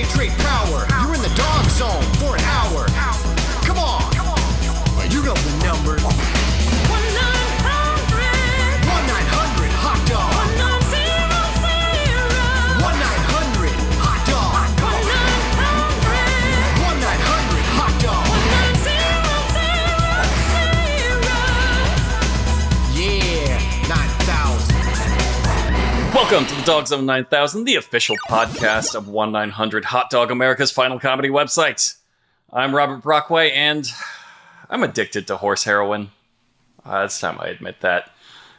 Hydrate power. You're in the dog zone for an hour. Come on. You know the number. 1-900 hot dog. 1-900 hot dog. 1-900 hot dog. Yeah, 9,000. Welcome to the DOGGZZONE 9000, the official podcast of 1-900 Hot Dog, America's final comedy website. I'm Robert Brockway, and I'm addicted to horse heroin. It's time I admit that.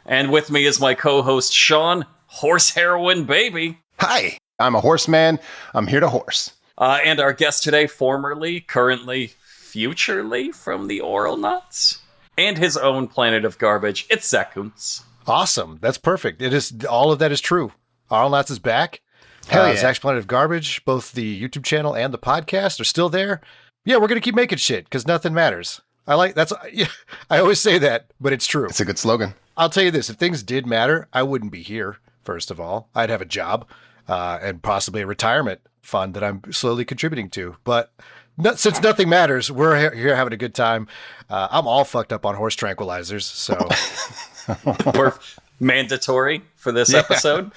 And with me is my co-host, Sean, Horse Heroin Baby. Hi, I'm a horseman. I'm here to horse. And our guest today, formerly, currently, futurely from the Oral Nuts, and his own planet of garbage, it's Zak Koonce. Awesome. That's perfect. It is. All of that is true. Oral Nuts is back. Hell yeah. Zak's Planet of Garbage, both the YouTube channel and the podcast are still there. Yeah, we're going to keep making shit because nothing matters. I always say that, but it's true. It's a good slogan. I'll tell you this. If things did matter, I wouldn't be here, first of all. I'd have a job and possibly a retirement fund that I'm slowly contributing to. But since nothing matters, we're here having a good time. I'm all fucked up on horse tranquilizers, so... Mandatory for this episode.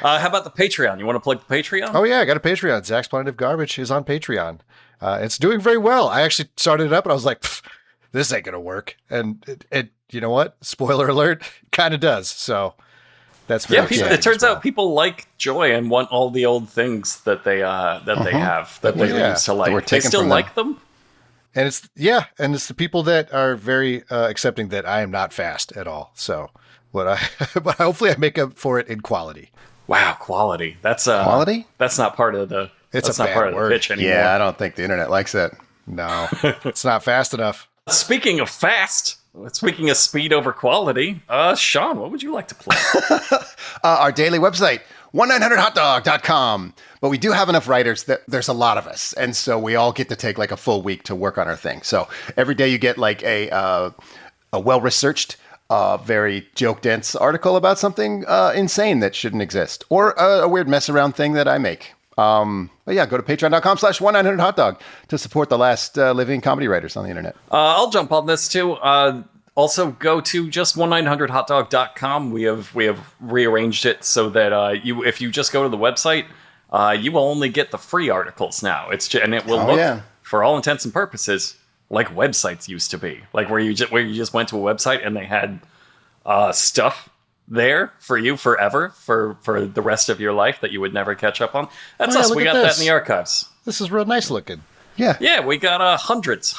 How about the Patreon? You want to plug the Patreon? Oh, yeah, I got a Patreon. Zak's Planet of Garbage is on Patreon. It's doing very well. I actually started it up and I was like, this ain't going to work. And it, you know what? Spoiler alert, kind of does. So that's very exciting. It turns out people like Joy and want all the old things that they have that they used to like. They still like them. And it's the people that are very accepting that I am not fast at all. So but hopefully I make up for it in quality. Wow, quality. That's quality? That's not part of the It's a bad part of word. the pitch anymore. Yeah, I don't think the internet likes that. No, it's not fast enough. Speaking of fast, speaking of speed over quality, Sean, what would you like to play? Our daily website, 1-900hotdog.com. But we do have enough writers that there's a lot of us. And so we all get to take like a full week to work on our thing. So every day you get like a well-researched, very joke-dense article about something insane that shouldn't exist. Or a weird mess-around thing that I make. But yeah, go to patreon.com/1-900hotdog to support the last living comedy writers on the internet. I'll jump on this too. Also, go to just 1-900hotdog.com. We have rearranged it so that if you just go to the website, you will only get the free articles now. And it will look, for all intents and purposes, like websites used to be, like where you just went to a website and they had stuff there for you forever for the rest of your life that you would never catch up on. That's us. We got that in the archives. This is real nice looking. Yeah, we got hundreds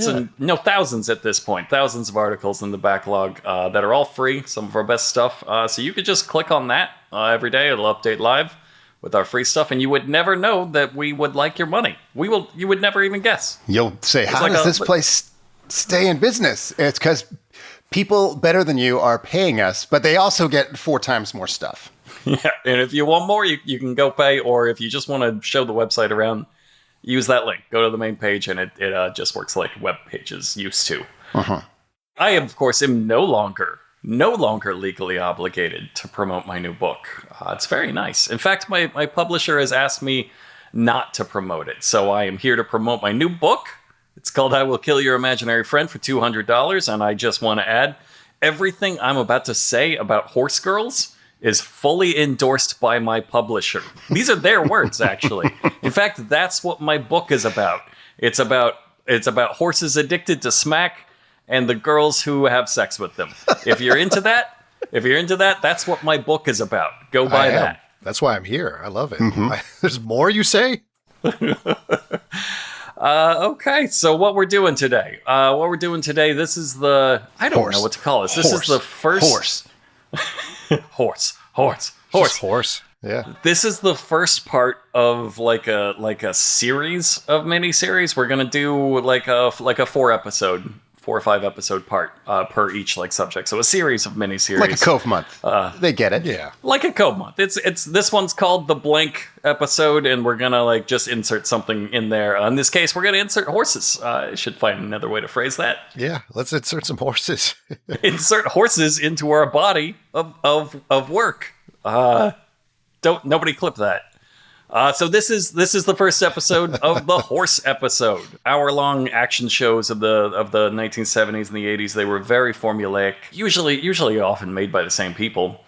and thousands at this point. Thousands of articles in the backlog that are all free. Some of our best stuff. So you could just click on that every day. It'll update live with our free stuff, and you would never know that we would like your money. You would never even guess. You'll say, how does this place stay in business? It's because people better than you are paying us, but they also get 4 times more stuff. Yeah, and if you want more, you can go pay, or if you just want to show the website around, use that link. Go to the main page, and it just works like web pages used to. Uh-huh. I, of course, am no longer legally obligated to promote my new book. It's very nice. In fact, my publisher has asked me not to promote it. So I am here to promote my new book. It's called I Will Kill Your Imaginary Friend for $200. And I just want to add, everything I'm about to say about horse girls is fully endorsed by my publisher. These are their words, actually. In fact, that's what my book is about. It's about horses addicted to smack and the girls who have sex with them. If you're into that, that's what my book is about. Go buy that. That's why I'm here. I love it. Mm-hmm. There's more, you say? Okay, so what we're doing today? This is the... I don't know what to call this. This is the first... Horse. Horse. Yeah. This is the first part of like a series of miniseries. We're gonna do like a 4 or 5 episode part per each like subject. So a series of miniseries, like a Kove month. They get it. Yeah, like a Kove month. It's this one's called the blank episode, and we're gonna like just insert something in there. In this case, we're gonna insert horses. I should find another way to phrase that. Yeah, let's insert some horses. Insert horses into our body of work. Nobody clip that. So this is the first episode of the horse episode. Hour-long action shows of the 1970s and the 80s. They were very formulaic, usually often made by the same people.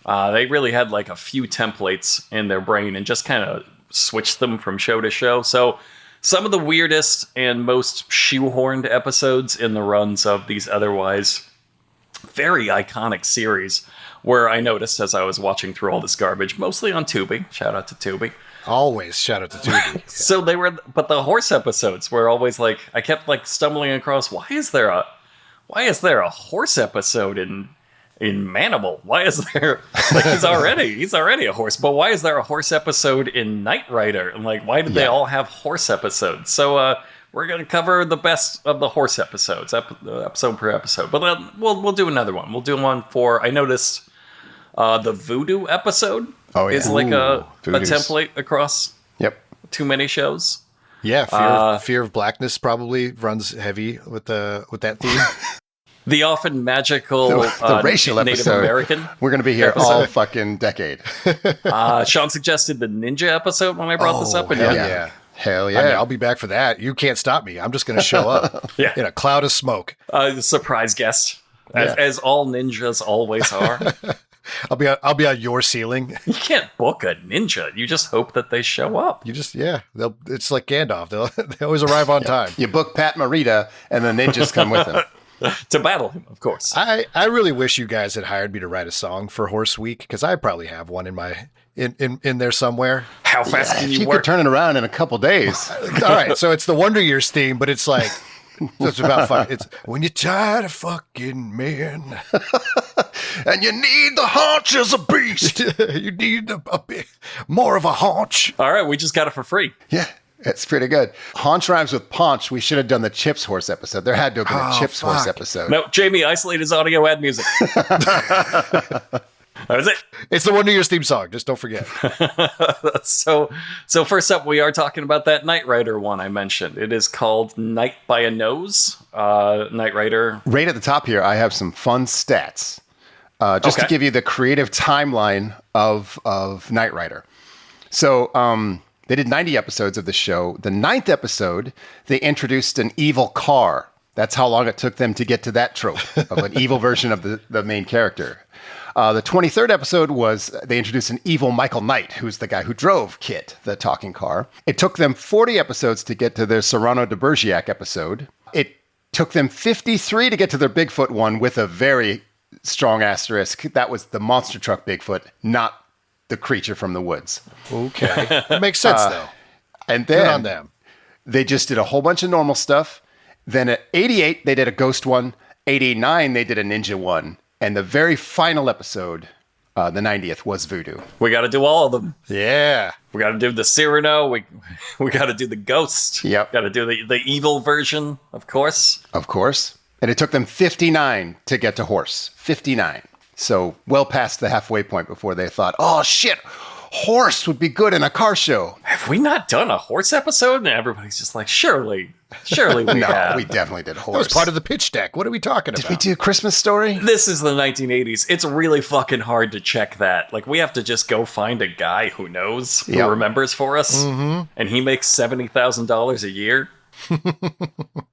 They really had like a few templates in their brain and just kind of switched them from show to show. So some of the weirdest and most shoehorned episodes in the runs of these otherwise very iconic series were, I noticed as I was watching through all this garbage, mostly on Tubi. Shout out to Tubi. Always shout out to Tubi. So but the horse episodes were always like, I kept like stumbling across, why is there a horse episode in Manimal? Why is there, like, he's already a horse, but why is there a horse episode in Knight Rider? And like, why did they all have horse episodes? So we're going to cover the best of the horse episodes, episode per episode. But we'll do another one. We'll do one for, I noticed the voodoo episode is like a template across too many shows. Yeah, Fear of Blackness probably runs heavy with that theme. The often magical the racial Native episode. American. We're going to be here all fucking decade. Sean suggested the ninja episode when I brought this up. And Hell yeah. I mean, I'll be back for that. You can't stop me. I'm just going to show up in a cloud of smoke. Surprise guest, as all ninjas always are. I'll be on your ceiling. You can't book a ninja. You just hope that they show up. You just it's like Gandalf. They always arrive on time. You book Pat Morita, and the ninjas come with him. To battle him, of course. I really wish you guys had hired me to write a song for Horse Week, because I probably have one in there somewhere. How fast can you you work? could turn it around in a couple days. All right, so it's the Wonder Years theme, but it's like it's about fun. It's when you're tired of fucking men, And you need the haunch as a beast. you need a bit more of a haunch. All right, we just got it for free. Yeah, it's pretty good. Haunch rhymes with paunch. We should have done the Chips horse episode. There had to have been a Chips horse episode. No, Jamie, isolate his audio, add music. That was it. It's the Wonder Years theme song. Just don't forget. So first up, we are talking about that Knight Rider one I mentioned. It is called Night by a Nose. Knight Rider. Right at the top here, I have some fun stats. Just to give you the creative timeline of Knight Rider. So they did 90 episodes of the show. The 9th episode, they introduced an evil car. That's how long it took them to get to that trope of an evil version of the main character. The 23rd episode was they introduced an evil Michael Knight, who's the guy who drove Kit, the talking car. It took them 40 episodes to get to their Cyrano de Bergerac episode. It took them 53 to get to their Bigfoot one with a very strong asterisk. That was the monster truck Bigfoot, not the creature from the woods. Okay. That makes sense, though. And Good then on them. they just did a whole bunch of normal stuff. Then at 88, they did a ghost one. 89, they did a ninja one. And the very final episode, the 90th, was voodoo. We got to do all of them. Yeah. We got to do the Cyrano. We got to do the ghost. Yep. Got to do the evil version, of course. Of course. And it took them 59 to get to horse. 59. So well past the halfway point before they thought, oh, shit, horse would be good in a car show. Have we not done a horse episode? And everybody's just like, surely we No, have. we definitely did horse. That was part of the pitch deck. What are we talking about? Did we do Christmas Story? This is the 1980s. It's really fucking hard to check that. Like, we have to just go find a guy who knows, who Yep. remembers for us, and he makes $70,000 a year.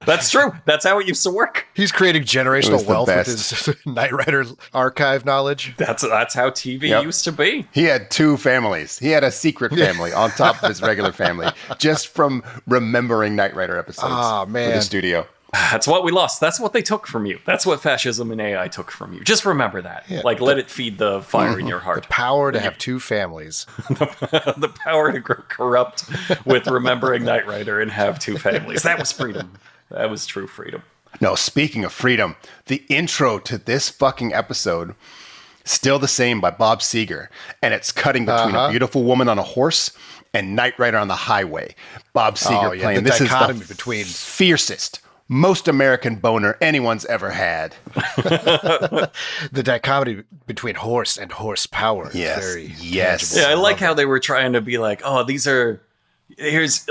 That's true. That's how it used to work. He's creating It generational was the wealth with best. his Knight Rider archive knowledge. That's how TV Yep. used to be. He had 2 families. He had a secret family on top of his regular family, just from remembering Knight Rider episodes Aw, for man. the studio. That's what we lost. That's what they took from you. That's what fascism and AI took from you. Just remember that. Yeah. Like, let it feed the fire in your heart. Power to have 2 families. The power to grow corrupt with remembering Knight Rider and have 2 families. That was freedom. That was true freedom. No, speaking of freedom, the intro to this fucking episode, still the same by Bob Seger, and it's cutting between a beautiful woman on a horse and Knight Rider on the highway. Bob Seger playing. The This is dichotomy the between fiercest, most American boner anyone's ever had. the dichotomy between horse and horsepower. Yes, Very yes. tangible. Yeah, I like how they were trying to be like, oh, these are.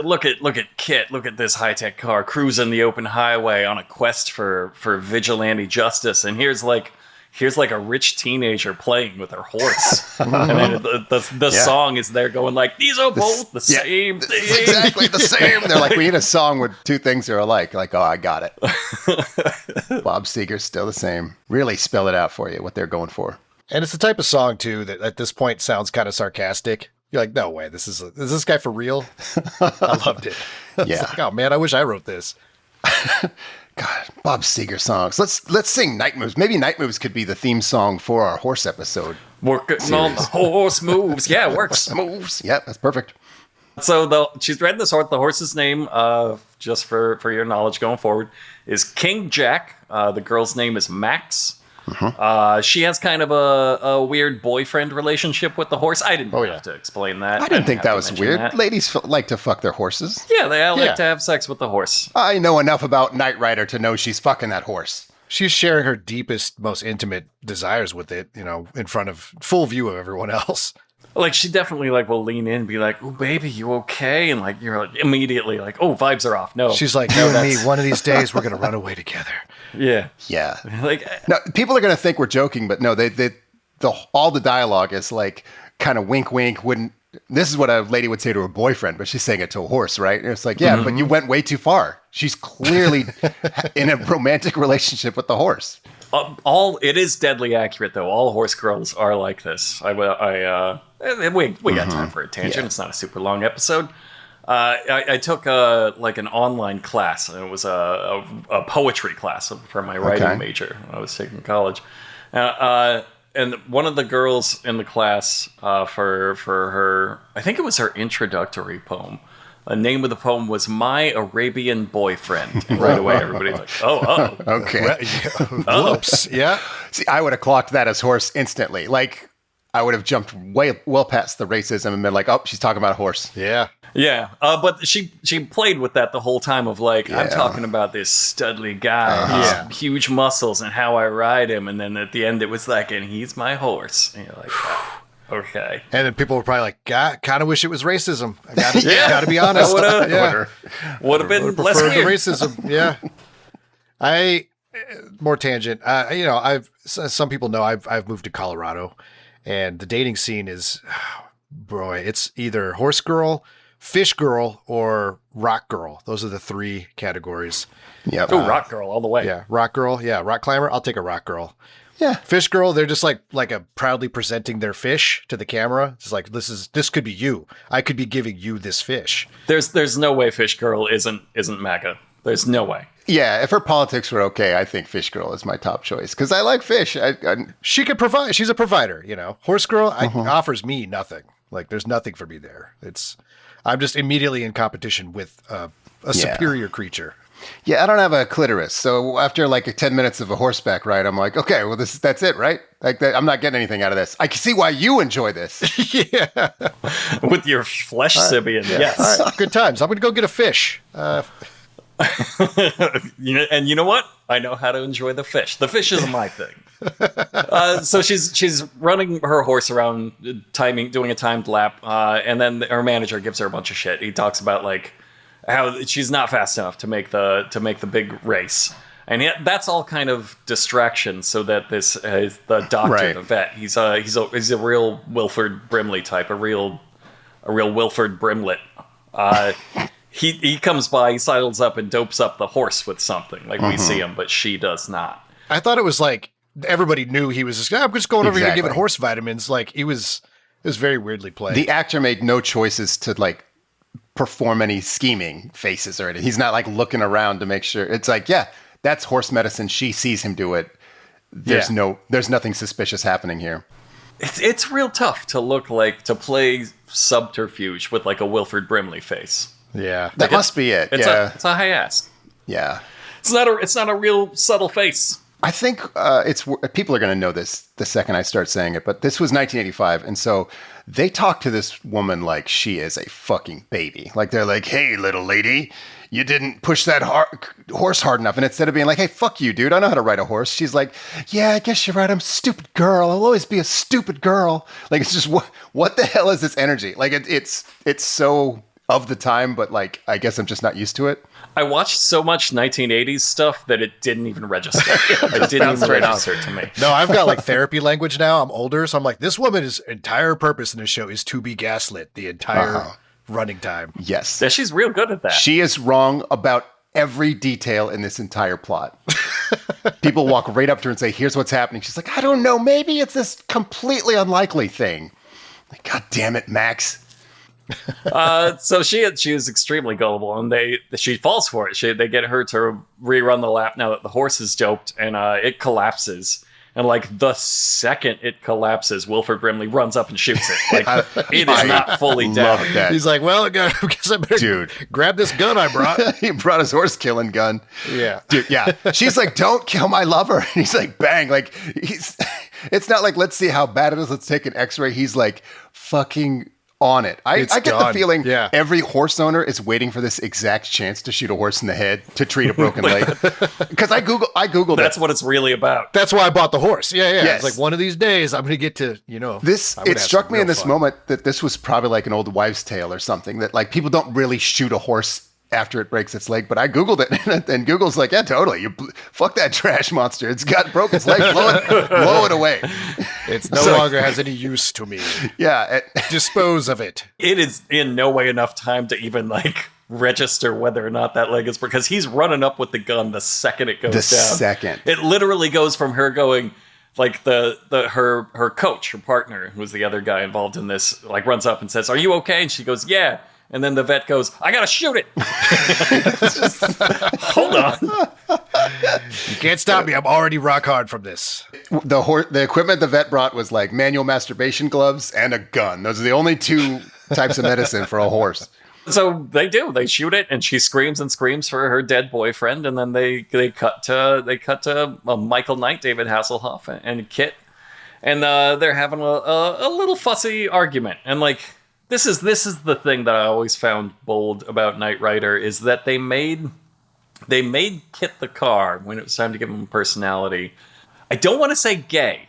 Look at Kit. Look at this high tech car cruising the open highway on a quest for vigilante justice. And here's here's like a rich teenager playing with her horse. And then the song is there going like, these are both the same thing. It's exactly the same. They're like, we need a song with two things that are alike. Like, oh, I got it. Bob Seger's still the same. Really spell it out for you, what they're going for. And it's the type of song, too, that at this point sounds kind of sarcastic. You're like, no way, is this guy for real? I loved it. Yeah. Like, oh, man, I wish I wrote this. God, Bob Seger songs. Let's sing Night Moves. Maybe Night Moves could be the theme song for our horse episode. Working on the horse moves. Yeah, it works. Moves. Yeah, that's perfect. So she's riding this horse. The horse's name, just for your knowledge going forward, is King Jack. The girl's name is Max. She has kind of a weird boyfriend relationship with the horse. I didn't have to explain that. I didn't think that was weird. That. Ladies like to fuck their horses. Yeah, they all like to have sex with the horse. I know enough about Knight Rider to know she's fucking that horse. She's sharing her deepest, most intimate desires with it, in front of full view of everyone else. Like, she definitely, like, will lean in and be like, oh, baby, you okay? And, like, you're like, immediately like, oh, vibes are off. No. She's like, you and me, one of these days, we're going to run away together. Yeah. Yeah. Like, no, people are going to think we're joking, but no, all the dialogue is, like, kind of wink, wink, this is what a lady would say to her boyfriend, but she's saying it to a horse, right? And it's like, yeah, but you went way too far. She's clearly in a romantic relationship with the horse. It is deadly accurate, though. All horse girls are like this. We got time for a tangent. Yeah. It's not a super long episode. I took an online class, and it was a poetry class for my writing major when I was taking college. And one of the girls in the class for her, I think it was her introductory poem. The name of the poem was "My Arabian Boyfriend." And right away, everybody's like, "Oh, okay, whoops, yeah." See, I would have clocked that as horse instantly. Like, I would have jumped well past the racism and been like, "Oh, she's talking about a horse." Yeah, yeah. But she played with that the whole time of like, I'm talking about this studly guy, his huge muscles, and how I ride him. And then at the end, it was like, "And he's my horse." And you're like, oh. Okay. And then people were probably like, God, kind of wish it was racism. I gotta be honest. Would have been less weird. The racism. Yeah. More tangent. Some people know I've moved to Colorado, and the dating scene is, it's either horse girl, fish girl, or rock girl. Those are the three categories. Yeah. Oh, rock girl all the way. Yeah. Rock girl. Yeah. Rock climber. I'll take a rock girl. Yeah. Fish girl, they're just like a proudly presenting their fish to the camera. It's like, this could be you. I could be giving you this fish. There's no way fish girl isn't MAGA. There's no way. Yeah, if her politics were okay, I think fish girl is my top choice because I like fish. She could provide. She's a provider, Horse girl offers me nothing. Like, there's nothing for me there. I'm just immediately in competition with a superior creature. Yeah, I don't have a clitoris, so after like 10 minutes of a horseback ride, I'm like, okay, well, that's it, right? Like, I'm not getting anything out of this. I can see why you enjoy this. Yeah, with your flesh Sibian, yes. All right, good times. I'm gonna go get a fish. And you know what? I know how to enjoy the fish. The fish is my thing. So she's running her horse around, doing a timed lap, and then her manager gives her a bunch of shit. He talks about like how she's not fast enough to make the big race, and that's all kind of distraction. So that this the doctor, the vet, he's a real Wilford Brimley type, a real Wilford Brimlet. He comes by, he sidles up and dopes up the horse with something. Like we see him, but she does not. I thought it was like everybody knew he was just, I'm just going over here to give it horse vitamins. Like it was very weirdly played. The actor made no choices to like perform any scheming faces or anything. He's not like looking around to make sure. It's like, yeah, that's horse medicine. She sees him do it. There's nothing suspicious happening here. It's real tough to play subterfuge with like a Wilford Brimley face. Yeah, that must be it. It's a high ask. Yeah, it's not a real subtle face. I think people are going to know this the second I start saying it, but this was 1985, and so they talk to this woman like she is a fucking baby. Like they're like, "Hey, little lady, you didn't push that horse hard enough." And instead of being like, "Hey, fuck you, dude, I know how to ride a horse," she's like, "Yeah, I guess you're right. I'm a stupid girl. I'll always be a stupid girl." Like it's just what the hell is this energy? Like it's so of the time, but like, I guess I'm just not used to it. I watched so much 1980s stuff that it didn't even register. It didn't even register to me. No, I've got like therapy language now. I'm older, so I'm like, this woman's entire purpose in this show is to be gaslit the entire running time. Yes. Yeah, she's real good at that. She is wrong about every detail in this entire plot. People walk right up to her and say, here's what's happening. She's like, I don't know. Maybe it's this completely unlikely thing. Like, God damn it, Max. So she is extremely gullible, and she falls for it. They get her to rerun the lap now that the horse is doped, and it collapses. And like the second it collapses, Wilford Brimley runs up and shoots it. Like it is not fully down. Love that. He's like, well, I guess I better grab this gun I brought. He brought his horse killing gun. Yeah. Dude, yeah. She's like, don't kill my lover. And he's like, bang. Like, it's not like, let's see how bad it is. Let's take an x-ray. He's like, fucking on it. I get the feeling every horse owner is waiting for this exact chance to shoot a horse in the head to treat a broken leg. Because I Googled That's what it's really about. That's why I bought the horse. Yeah. Yes. It's like one of these days I'm going to get to, it struck me in this moment that this was probably like an old wives' tale or something, that like people don't really shoot a horse after it breaks its leg. But I Googled it, and Google's like, yeah, totally. Fuck that trash monster. It's got broke its leg. Blow it away. It's no longer has any use to me. Yeah. Dispose of it. It is in no way enough time to even like register whether or not that leg is, because he's running up with the gun the second it goes down. Second. It literally goes from her going, like her coach, her partner, who's the other guy involved in this, like runs up and says, "Are you okay?" And she goes, "Yeah." And then the vet goes, "I gotta shoot it." Hold on. You can't stop me. I'm already rock hard from this. The equipment the vet brought was like manual masturbation gloves and a gun. Those are the only two types of medicine for a horse. So they do. They shoot it, and she screams and screams for her dead boyfriend. And then they cut to Michael Knight, David Hasselhoff, and Kit, and they're having a little fussy argument. And like this is the thing that I always found bold about Knight Rider, is that they made Kit the car when it was time to give him a personality. I don't want to say gay,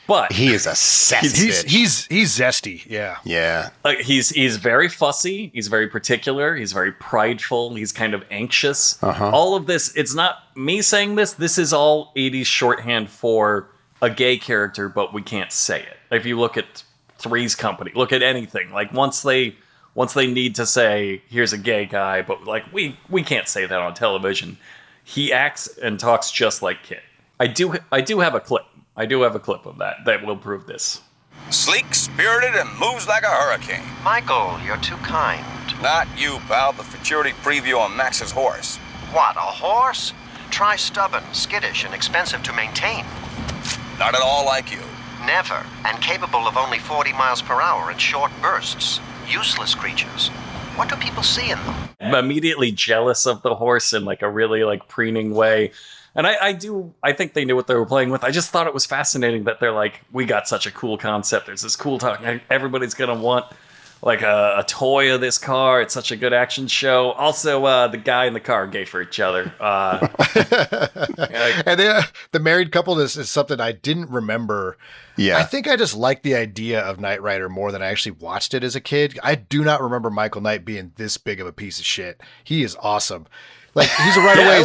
but he is a sassy bitch. He's zesty. Yeah. Like he's very fussy. He's very particular. He's very prideful. He's kind of anxious. All of this. It's not me saying this. This is all 80s shorthand for a gay character, but we can't say it. If you look at Three's Company, look at anything. Like once they need to say here's a gay guy, but like we can't say that on television. He acts and talks just like Kit. I do have a clip. I do have a clip of that will prove this. Sleek, spirited, and moves like a hurricane. Michael, you're too kind. Not you, pal. The futurity preview on Max's horse. What, a horse? Try stubborn, skittish, and expensive to maintain. Not at all like you. Never, and capable of only 40 miles per hour in short bursts. Useless creatures. What do people see in them? I'm immediately jealous of the horse in like a really like preening way. And I think they knew what they were playing with. I just thought it was fascinating that they're like, we got such a cool concept. There's this cool talk. Everybody's going to want like a toy of this car. It's such a good action show. Also, the guy and the car are gay for each other. And the married couple is something I didn't remember. Yeah. I think I just liked the idea of Knight Rider more than I actually watched it as a kid. I do not remember Michael Knight being this big of a piece of shit. He is awesome. Like he's right away.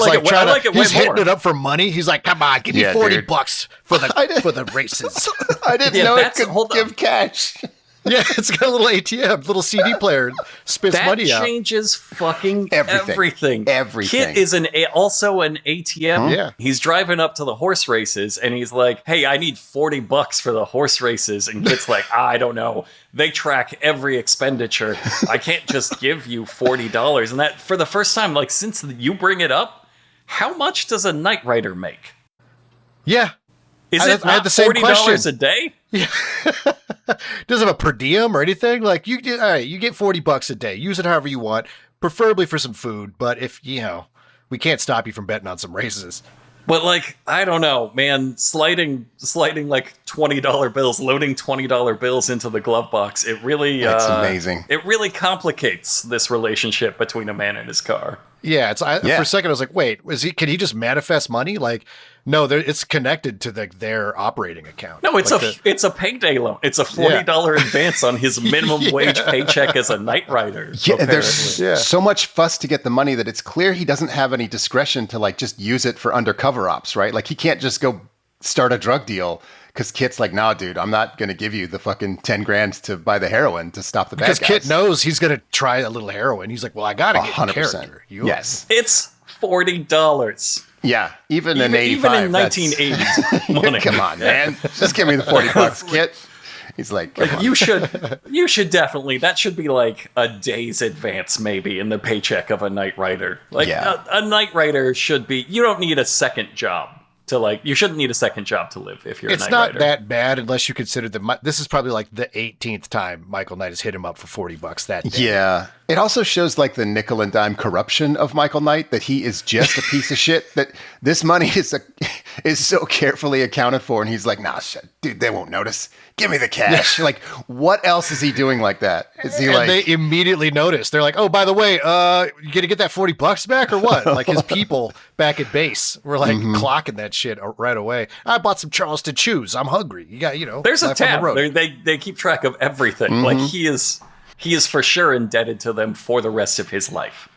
He's hitting it up for money. He's like, "Come on, give me $40 for the races." I didn't know it could give cash. Yeah, it's got a little ATM, little CD player, spits money out. That changes fucking everything. Everything. Kit is also an ATM. Yeah. He's driving up to the horse races, and he's like, "Hey, I need $40 for the horse races." And Kit's like, "I don't know. They track every expenditure. I can't just give you $40." And that, for the first time, like since you bring it up, how much does a Knight Rider make? Yeah. Is it not $40 a day? Yeah. Doesn't have a per diem or anything. Like you get $40 a day. Use it however you want, preferably for some food. But if we can't stop you from betting on some races. But like, I don't know, man, sliding like $20 bills, loading $20 bills into the glove box. It really, it's amazing. It really complicates this relationship between a man and his car. Yeah, for a second I was like, wait, can he just manifest money? Like No, it's connected to their operating account. No, it's it's a payday loan. It's a $40 advance on his minimum wage paycheck as a night rider. Yeah, there's so much fuss to get the money that it's clear he doesn't have any discretion to like just use it for undercover ops, right? Like he can't just go start a drug deal because Kit's like, nah, dude, I'm not going to give you the fucking 10 grand to buy the heroin to stop the bad guys. Because Kit knows he's going to try a little heroin. He's like, well, I got to get 100%. Character. Yes. It's $40. Yeah, even in 85. Even in 1980s money. Come on, man. Just give me the $40, Kit. He's like you should definitely, that should be like a day's advance maybe in the paycheck of a night rider. Like a night rider should be, you don't need a second job. You shouldn't need a second job to live if you're a night rider. It's not that bad unless you consider that this is probably like the 18th time Michael Knight has hit him up for $40 that day. Yeah. It also shows like the nickel and dime corruption of Michael Knight, that he is just a piece of shit, that this money is so carefully accounted for. And he's like, nah, shit, dude, they won't notice. Give me the cash. Like, what else is he doing like that? Is he and they immediately notice. They're like, oh, by the way, you gonna get that $40 back or what? Like his people back at base were like clocking that shit right away. I bought some Charleston chews. I'm hungry. You got, there's a tab. They keep track of everything. Like he is for sure indebted to them for the rest of his life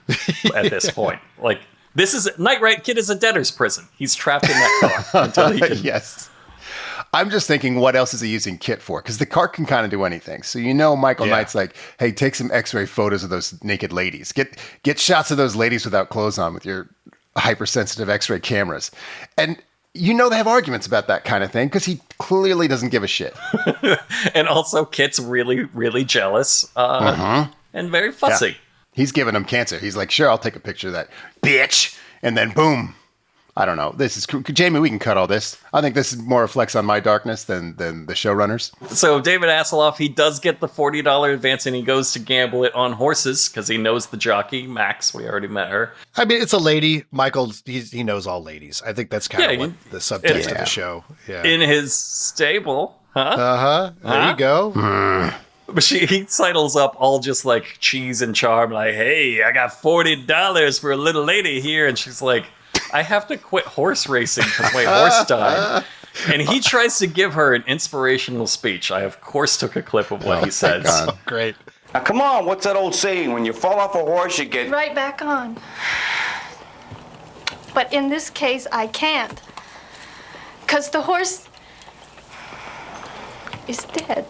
at this point. Like this is Night Kid is a debtor's prison. He's trapped in that car until he can. Yes. I'm just thinking, what else is he using Kit for? Because the car can kind of do anything. So Michael Knight's like, hey, take some X-ray photos of those naked ladies. Get shots of those ladies without clothes on with your hypersensitive X-ray cameras. And they have arguments about that kind of thing because he clearly doesn't give a shit. And also, Kit's really, really jealous and very fussy. Yeah. He's giving him cancer. He's like, sure, I'll take a picture of that bitch. And then boom. I don't know. This is Jamie. We can cut all this. I think this is more reflects on my darkness than the showrunners. So David Hasselhoff, he does get the $40 advance, and he goes to gamble it on horses because he knows the jockey Max. We already met her. I mean, it's a lady. Michael, he knows all ladies. I think that's kind of what the subtext of the show. Yeah, in his stable, huh? There you go. But he sidles up all just like cheese and charm, like, "Hey, I got $40 for a little lady here," and she's like, I have to quit horse racing because my horse died. And he tries to give her an inspirational speech. I, of course, took a clip of what he says. Great. Now, come on, what's that old saying? When you fall off a horse, you get... right back on. But in this case, I can't. Because the horse is dead.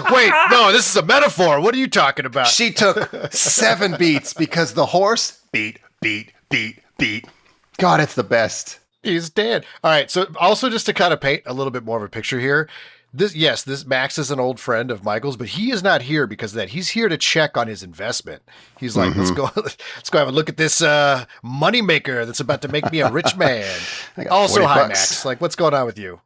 Wait, no, this is a metaphor. What are you talking about? She took 7 beats because the horse beat. God, it's the best. He's dead. All right. So also just to kind of paint a little bit more of a picture here, this Max is an old friend of Michael's, but he is not here because of that. He's here to check on his investment. He's like, let's go have a look at this moneymaker that's about to make me a rich man. Also, hi, Max. Like, what's going on with you?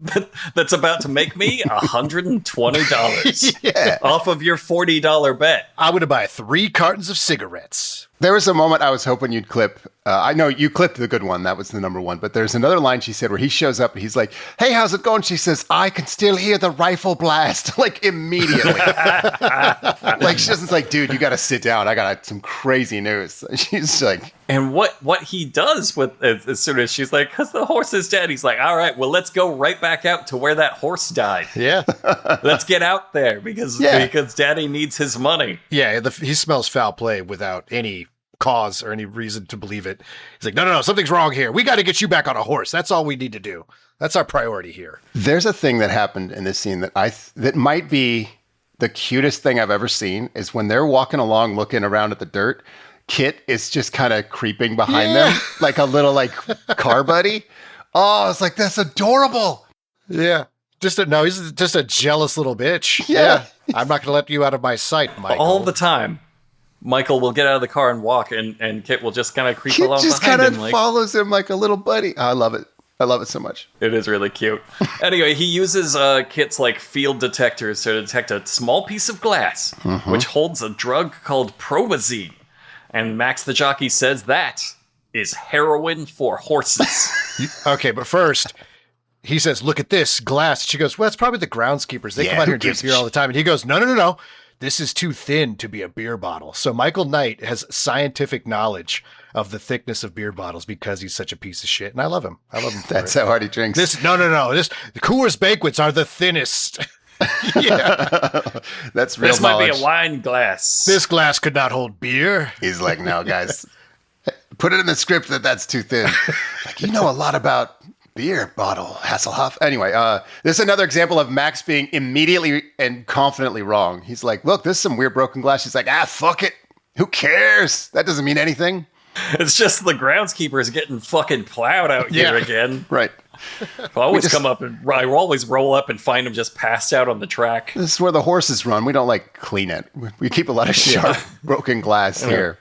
That's about to make me $120 off of your $40 bet. I'm going to buy 3 cartons of cigarettes. There was a moment I was hoping you'd clip. I know you clipped the good one. That was the number one. But there's another line she said where he shows up and he's like, hey, how's it going? She says, I can still hear the rifle blast. Like, immediately. Like, she doesn't like, dude, you got to sit down. I got some crazy news. She's like. And what he does with as soon as she's like, because the horse is dead, he's like, all right, well, let's go right back out to where that horse died. Yeah. Let's get out there because daddy needs his money. Yeah, he smells foul play without any cause or any reason to believe it. He's like, no, something's wrong here. We got to get you back on a horse. That's all we need to do. That's our priority here. There's a thing that happened in this scene that might be the cutest thing I've ever seen is when they're walking along looking around at the dirt. Kit is just kind of creeping behind them like a little like car buddy. Oh, it's like, that's adorable. Yeah. He's just a jealous little bitch. Yeah. I'm not going to let you out of my sight, Michael. All the time. Michael will get out of the car and walk, and Kit will just kind of creep along just behind him. Like, follows him like a little buddy. I love it. I love it so much. It is really cute. Anyway, he uses Kit's like field detectors to detect a small piece of glass, which holds a drug called promazine. And Max the jockey says that is heroin for horses. Okay, but first, he says, look at this glass. She goes, well, that's probably the groundskeepers. They come out here and drink beer all the time. And he goes, no. This is too thin to be a beer bottle. So Michael Knight has scientific knowledge of the thickness of beer bottles because he's such a piece of shit. And I love him. I love him. That's how hard he drinks. No. The Coors Banquets are the thinnest. Yeah. That's real This might knowledge. be a wine glass. This glass could not hold beer. He's like, no, guys, put it in the script that's too thin. Like, you know a lot about beer bottle, Hasselhoff. Anyway, this is another example of Max being immediately and confidently wrong. He's like, look, this is some weird broken glass. She's like, fuck it. Who cares? That doesn't mean anything. It's just the groundskeepers getting fucking plowed out here again. Right. I always I always roll up and find them just passed out on the track. This is where the horses run. We don't like clean it. We keep a lot of sharp broken glass here.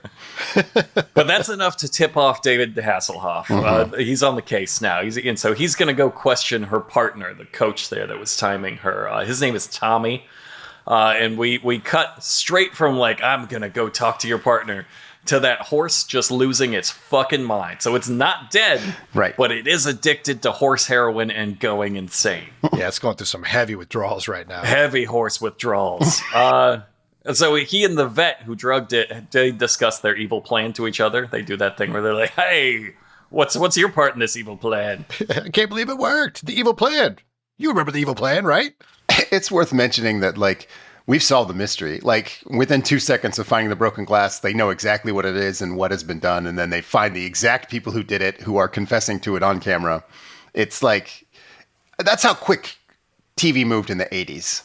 But that's enough to tip off David Hasselhoff. He's on the case now. So he's going to go question her partner, the coach there that was timing her. His name is Tommy. And we cut straight from like, I'm going to go talk to your partner, to that horse just losing its fucking mind. So it's not dead, right? But it is addicted to horse heroin and going insane. Yeah, it's going through some heavy withdrawals right now. Heavy horse withdrawals. So he and the vet who drugged it, they discuss their evil plan to each other. They do that thing where they're like, hey, what's your part in this evil plan? I can't believe it worked. The evil plan. You remember the evil plan, right? It's worth mentioning that, like, we've solved the mystery. Like, within 2 seconds of finding the broken glass, they know exactly what it is and what has been done. And then they find the exact people who did it, who are confessing to it on camera. It's like, that's how quick TV moved in the 80s.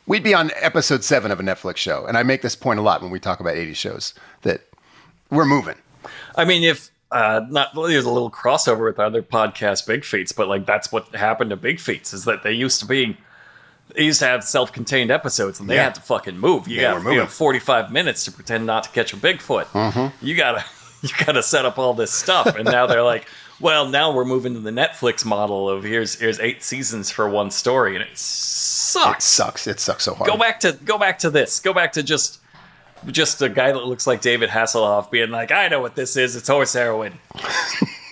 We'd be on episode 7 of a Netflix show. And I make this point a lot when we talk about 80s shows, that we're moving. I mean, if there's a little crossover with other podcasts, Big Feats, but like that's what happened to Big Feats, is that they used to have self-contained episodes, and they had to fucking move. You got 45 minutes to pretend not to catch a Bigfoot. You gotta set up all this stuff, and now they're like, well, now we're moving to the Netflix model of here's 8 seasons for one story, and it sucks. It sucks so hard. Go back to this. Go back to just a guy that looks like David Hasselhoff being like, I know what this is. It's horse heroin.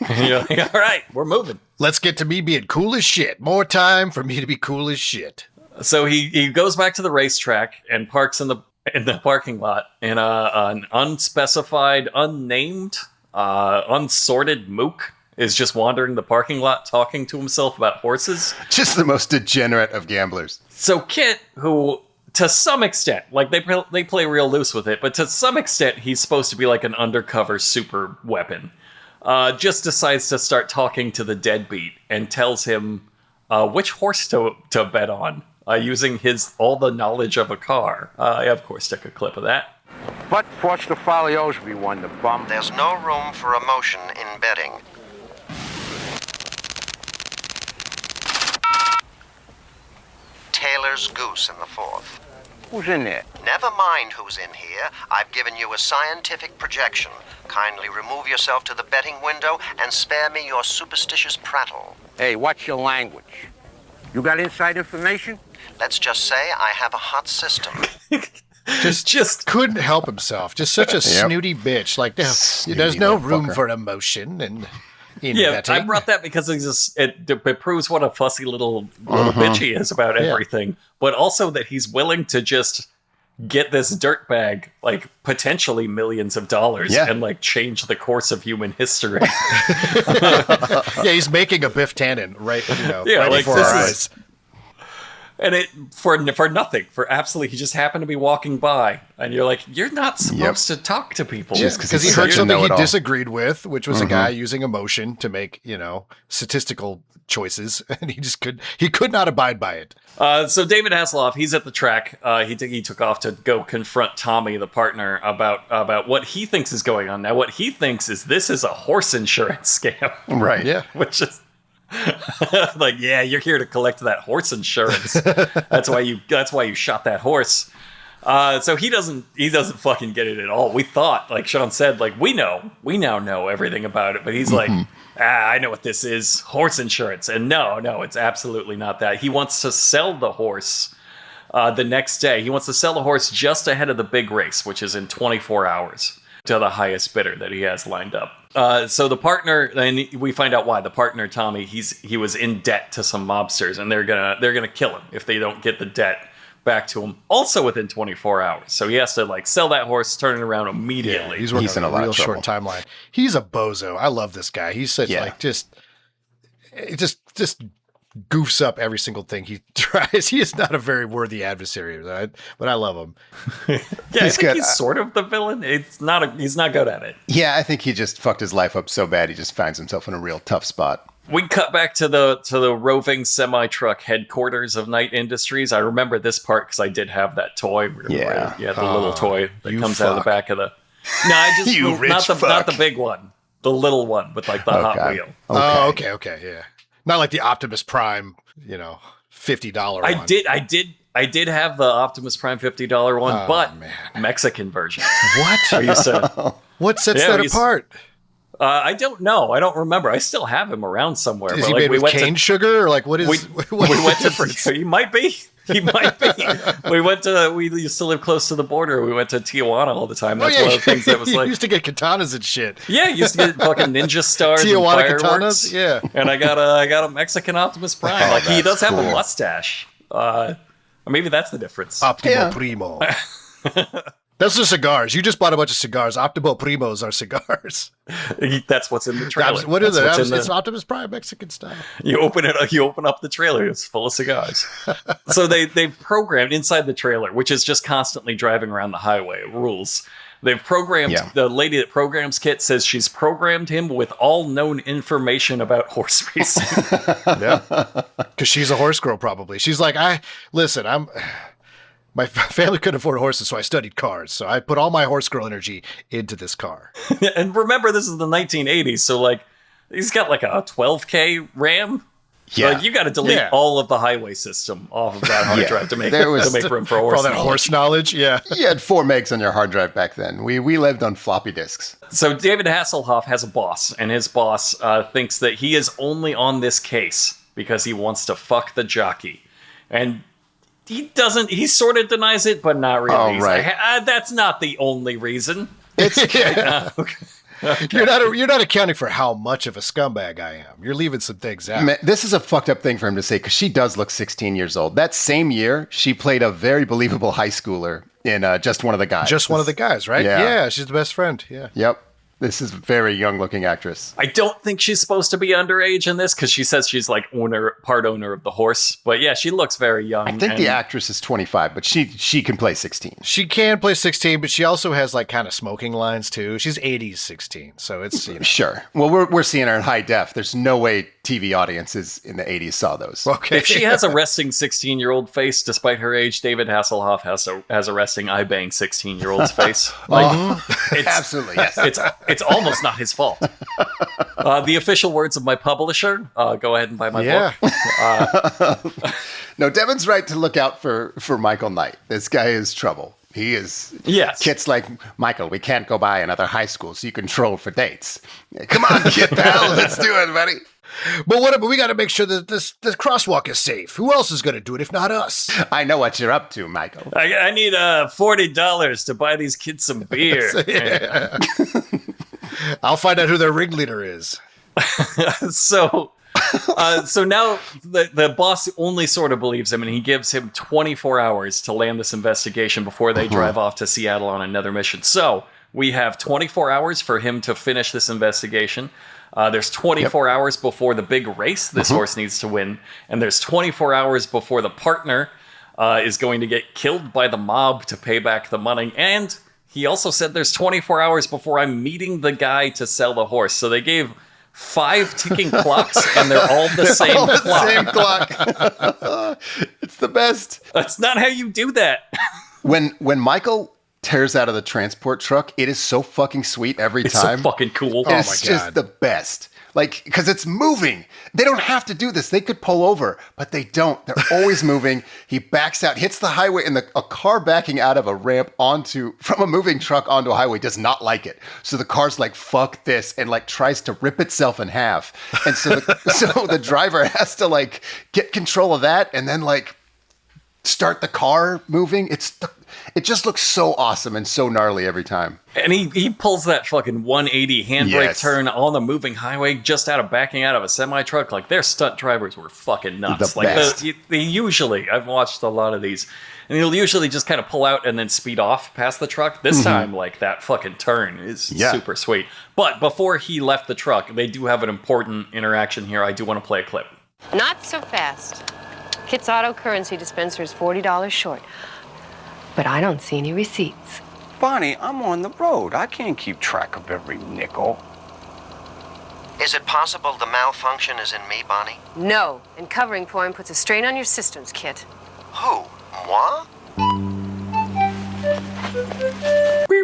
And you're like, all right, we're moving. Let's get to me being cool as shit. More time for me to be cool as shit. So he goes back to the racetrack and parks in the parking lot in an unspecified, unnamed, unsorted mook is just wandering the parking lot talking to himself about horses. Just the most degenerate of gamblers. So Kit, who to some extent, like they play real loose with it, but to some extent he's supposed to be like an undercover super weapon, just decides to start talking to the deadbeat and tells him which horse to bet on. Using all the knowledge of a car. I, of course, took a clip of that. But what's the folios we won the bum? There's no room for emotion in betting. Taylor's goose in the 4th. Who's in there? Never mind who's in here. I've given you a scientific projection. Kindly remove yourself to the betting window and spare me your superstitious prattle. Hey, what's your language? You got inside information? Let's just say I have a hot system. Just couldn't help himself. Just such a snooty bitch. Like, there's no room for emotion and betting. I brought that because it proves what a fussy little bitch he is about everything, but also that he's willing to just get this dirtbag like potentially millions of dollars and like change the course of human history. He's making a Biff Tannen right like before our eyes. And it for nothing, for absolutely, he just happened to be walking by, and you're like, you're not supposed to talk to people just because he heard something he disagreed with, which was a guy using emotion to make statistical choices, and he could not abide by it. So David Hasselhoff, he's at the track. He took off to go confront Tommy, the partner, about what he thinks is going on. Now, what he thinks is this is a horse insurance scam, right? Yeah, which is. Like, yeah, you're here to collect that horse insurance. That's why you shot that horse. So he doesn't fucking get it at all. We thought, like Sean said, like we now know everything about it, but he's like, I know what this is, horse insurance. And no, it's absolutely not that. He wants to sell the horse the next day. He wants to sell the horse just ahead of the big race, which is in 24 hours, to the highest bidder that he has lined up. So the partner, and we find out why. The partner, Tommy, he was in debt to some mobsters, and they're gonna kill him if they don't get the debt back to him also within 24 hours. So he has to like sell that horse, turn it around immediately. He's working He's on in a lot real of short timeline. He's a bozo. I love this guy. He's such like just goofs up every single thing he tries. He is not a very worthy adversary, right? But I love him. Yeah, I think he's sort of the villain. He's not good at it. Yeah, I think he just fucked his life up so bad he just finds himself in a real tough spot. We cut back to the roving semi-truck headquarters of Knight Industries. I remember this part because I did have that toy. Yeah. The little toy that comes out of the fuck. back of the. No, I just You rich not fuck. the big one, the little one with like the Hot Wheel. Oh, okay, yeah. Not like the Optimus Prime, $50 one. I did have the Optimus Prime $50 one, but Mexican version. What? I used to- What sets Yeah, that we used- apart? I don't know. I don't remember. I still have him around somewhere. Is but, he like, made with cane sugar, or like what is? we what's went the to difference? He might be. He might be. We used to live close to the border. We went to Tijuana all the time. That's one of the things that was you like. used to get katanas and shit. Yeah, you used to get fucking ninja stars Tijuana and fireworks. katanas, yeah. And I got a Mexican Optimus Prime. Like he does have a mustache. Or maybe that's the difference. Optimo Primo. Those are cigars. You just bought a bunch of cigars. Optimo Primos are cigars. That's what's in the trailer. What is That's it? what's in It's Optimus Prime Mexican style. You open up the trailer, it's full of cigars. So they've programmed inside the trailer, which is just constantly driving around the highway. It rules. They've programmed, the lady that programs Kit says she's programmed him with all known information about horse racing. Yeah. Because she's a horse girl, probably. She's like, my family couldn't afford horses, so I studied cars. So I put all my horse girl energy into this car. And remember, this is the 1980s, so like he's got like a 12K RAM. Yeah. Like, you got to delete all of the highway system off of that hard drive to make room for all that horse knowledge. Yeah. You had 4 megs on your hard drive back then. We lived on floppy disks. So David Hasselhoff has a boss, and his boss thinks that he is only on this case because he wants to fuck the jockey. And he doesn't, he sort of denies it, but not really. Oh, He's right. like, that's not the only reason. You're not accounting for how much of a scumbag I am. You're leaving some things out. Man, this is a fucked up thing for him to say because she does look 16 years old. That same year, she played a very believable high schooler in Just One of the Guys. Just one of the guys, right? Yeah, she's the best friend. Yeah. Yep. This is a very young looking actress. I don't think she's supposed to be underage in this because she says she's like part owner of the horse. But yeah, she looks very young. I think the actress is 25, but she can play 16. She can play 16, but she also has like kind of smoking lines too. She's 80s 16, so it's Sure. Well, we're seeing her in high def. There's no way TV audiences in the 80s saw those. Okay. If she has a resting 16-year-old face, despite her age, David Hasselhoff has a resting I bang 16-year-old's face. Absolutely, yes. It's almost not his fault. The official words of my publisher, go ahead and buy my book. No, Devin's right to look out for Michael Knight. This guy is trouble. He is. Yes. Kit's like, Michael, we can't go by another high school so you can troll for dates. Come on, Kit, pal. Let's do it, buddy. But we got to make sure that this crosswalk is safe. Who else is going to do it if not us? I know what you're up to, Michael. I need $40 to buy these kids some beer. I'll find out who their ringleader is. So now the boss only sort of believes him, and he gives him 24 hours to land this investigation before they drive off to Seattle on another mission. So we have 24 hours for him to finish this investigation. There's 24 hours before the big race this horse needs to win, and there's 24 hours before the partner is going to get killed by the mob to pay back the money. And he also said there's 24 hours before I'm meeting the guy to sell the horse. So they gave 5 ticking clocks, and they're all the same clock. Same clock. It's the best. That's not how you do that. When Michael tears out of the transport truck, it is so fucking sweet every time. It's so fucking cool. It's just the best. Like, because it's moving. They don't have to do this. They could pull over, but they don't. They're always moving. He backs out, hits the highway, and a car backing out of a ramp from a moving truck onto a highway does not like it. So the car's like, fuck this, and like tries to rip itself in half. And so the driver has to like get control of that and then like start the car moving. It just looks so awesome and so gnarly every time. And he pulls that fucking 180 handbrake turn on the moving highway just out of backing out of a semi-truck. Like, their stunt drivers were fucking nuts. The best. They usually, I've watched a lot of these, And he'll usually just kind of pull out and then speed off past the truck. This time, like, that fucking turn is super sweet. But before he left the truck, they do have an important interaction here. I do want to play a clip. Not so fast. Kit's auto currency dispenser is $40 short. But I don't see any receipts. Bonnie, I'm on the road. I can't keep track of every nickel. Is it possible the malfunction is in me, Bonnie? No, and covering for him puts a strain on your systems, Kit. Who? Moi?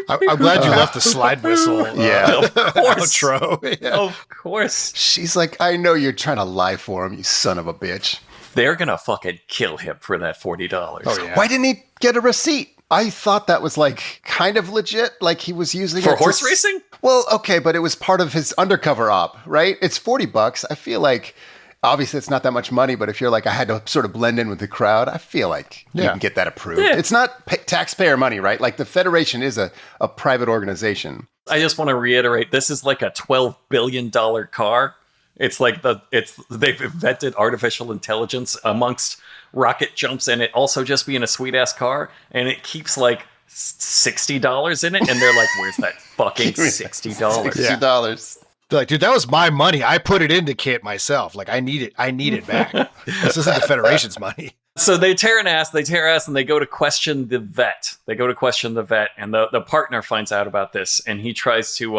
I'm glad you left the slide whistle. Of course. Outro. Yeah. Of course. She's like, I know you're trying to lie for him, you son of a bitch. They're going to fucking kill him for that $40. Oh, yeah. Why didn't he get a receipt? I thought that was like kind of legit, like he was using For it horse racing? Well, okay, but it was part of his undercover op, right? It's $40. I feel like obviously it's not that much money, but if you're like, I had to sort of blend in with the crowd, I feel like you can get that approved. Yeah. It's not taxpayer money, right? Like the Federation is a private organization. I just want to reiterate, this is like a $12 billion car. It's like they've invented artificial intelligence amongst rocket jumps and it also just being a sweet ass car, and it keeps like $60 in it, and they're like, where's that fucking $60? $60. They're like, dude, that was my money. I put it into Kit myself. Like, I need it back. This isn't the Federation's money. So they tear ass, and they go to question the vet. And the partner finds out about this, and he tries to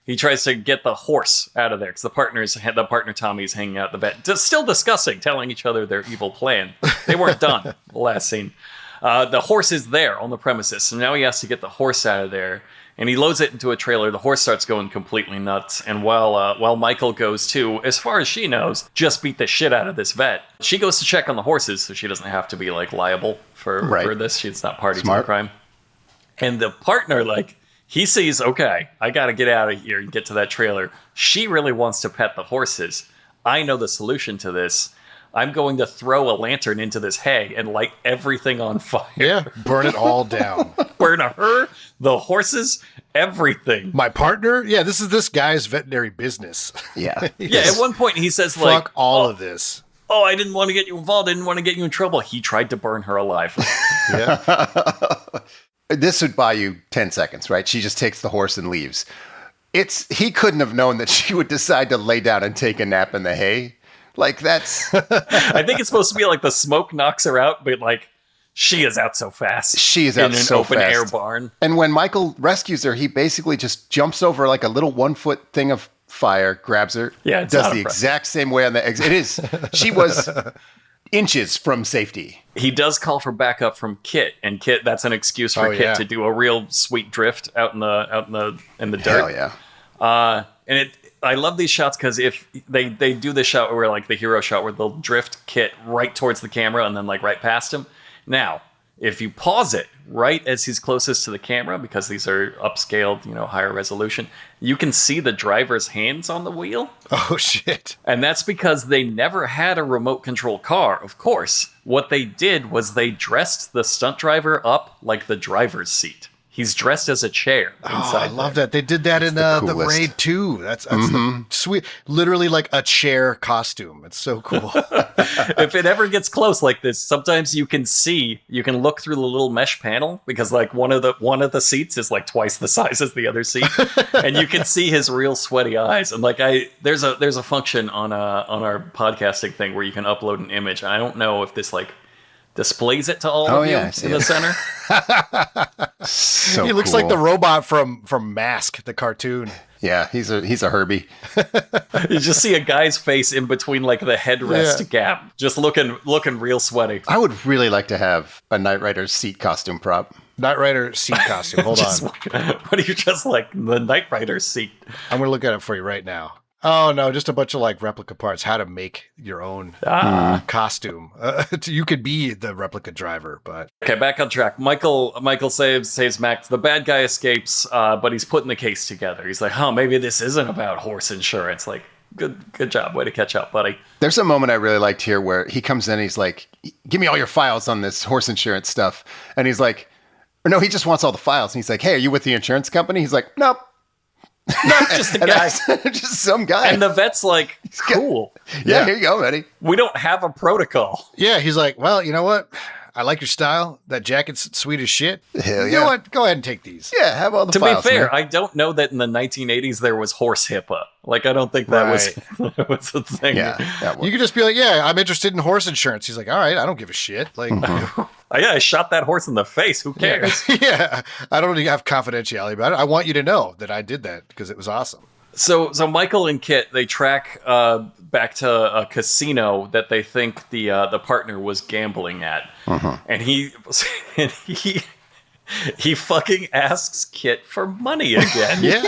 get the horse out of there because the partner Tommy's hanging out at the vet, still discussing, telling each other their evil plan. They weren't done. The last scene, the horse is there on the premises, so now he has to get the horse out of there, and he loads it into a trailer. The horse starts going completely nuts, and while Michael goes to, as far as she knows, just beat the shit out of this vet. She goes to check on the horses, so she doesn't have to be like liable for this. She's not party to the crime. And the partner, like, he sees, okay, I got to get out of here and get to that trailer. She really wants to pet the horses. I know the solution to this. I'm going to throw a lantern into this hay and light everything on fire. Yeah, burn it all down. Burn her, the horses, everything. My partner? Yeah, this is this guy's veterinary business. Yeah. Yeah, at one point he says, like, fuck all of this. Oh, I didn't want to get you involved. I didn't want to get you in trouble. He tried to burn her alive. Yeah. This would buy you 10 seconds, right? She just takes the horse and leaves. He couldn't have known that she would decide to lay down and take a nap in the hay. Like, that's... I think it's supposed to be like the smoke knocks her out, but like, she is out so fast. She is out so fast. In an open air barn. And when Michael rescues her, he basically just jumps over like a little 1 foot thing of fire, grabs her, does the exact same way on the exit. It is. She was inches from safety. He does call for backup from Kit, and Kit, that's an excuse for Kit to do a real sweet drift out in the dirt. Hell yeah. And I love these shots because if they do the shot where, like, the hero shot where they'll drift Kit right towards the camera and then like right past him. Now, if you pause it right as he's closest to the camera, because these are upscaled, higher resolution, you can see the driver's hands on the wheel. Oh, shit. And that's because they never had a remote control car, of course. What they did was they dressed the stunt driver up like the driver's seat. He's dressed as a chair inside. I love that. They did that in the Raid 2. That's the sweet, literally like a chair costume. It's so cool. If it ever gets close like this, sometimes you can look through the little mesh panel because like one of the seats is like twice the size as the other seat, and you can see his real sweaty eyes. And like there's a function on our podcasting thing where you can upload an image. And I don't know if this like displays it to all of you in the center. So he looks like the robot from Mask, the cartoon. Yeah, he's a Herbie. You just see a guy's face in between like the headrest gap, just looking real sweaty. I would really like to have a Knight Rider seat costume prop. Knight Rider seat costume. Hold on. What are you just like the Knight Rider seat? I'm gonna look at it for you right now. Oh no, just a bunch of like replica parts. How to make your own costume. You could be the replica driver, but okay, back on track. Michael saves Max. The bad guy escapes, but he's putting the case together. He's like, "Oh, maybe this isn't about horse insurance." Like, good job, way to catch up, buddy. There's a moment I really liked here where he comes in. He's like, "Give me all your files on this horse insurance stuff," and he's like, "Or no, he just wants all the files." And he's like, "Hey, are you with the insurance company?" He's like, "Nope." Not just a guy. Just some guy. And the vet's like, cool. Yeah, here you go, buddy. We don't have a protocol. Yeah, he's like, well, you know what? I like your style. That jacket's sweet as shit. Hell You know yeah. what? Go ahead and take these. Yeah, have all the To be files. fair, man. I don't know that in the 1980s there was horse HIPAA. Like, I don't think that was that was a thing. Yeah, that You one. could just be like, yeah, I'm interested in horse insurance. He's like, all right, I don't give a shit. Like, I shot that horse in the face. Who cares? yeah, I don't have confidentiality about it. I want you to know that I did that because it was awesome. So Michael and Kit, they track back to a casino that they think the partner was gambling at, and he fucking asks Kit for money again. Yeah.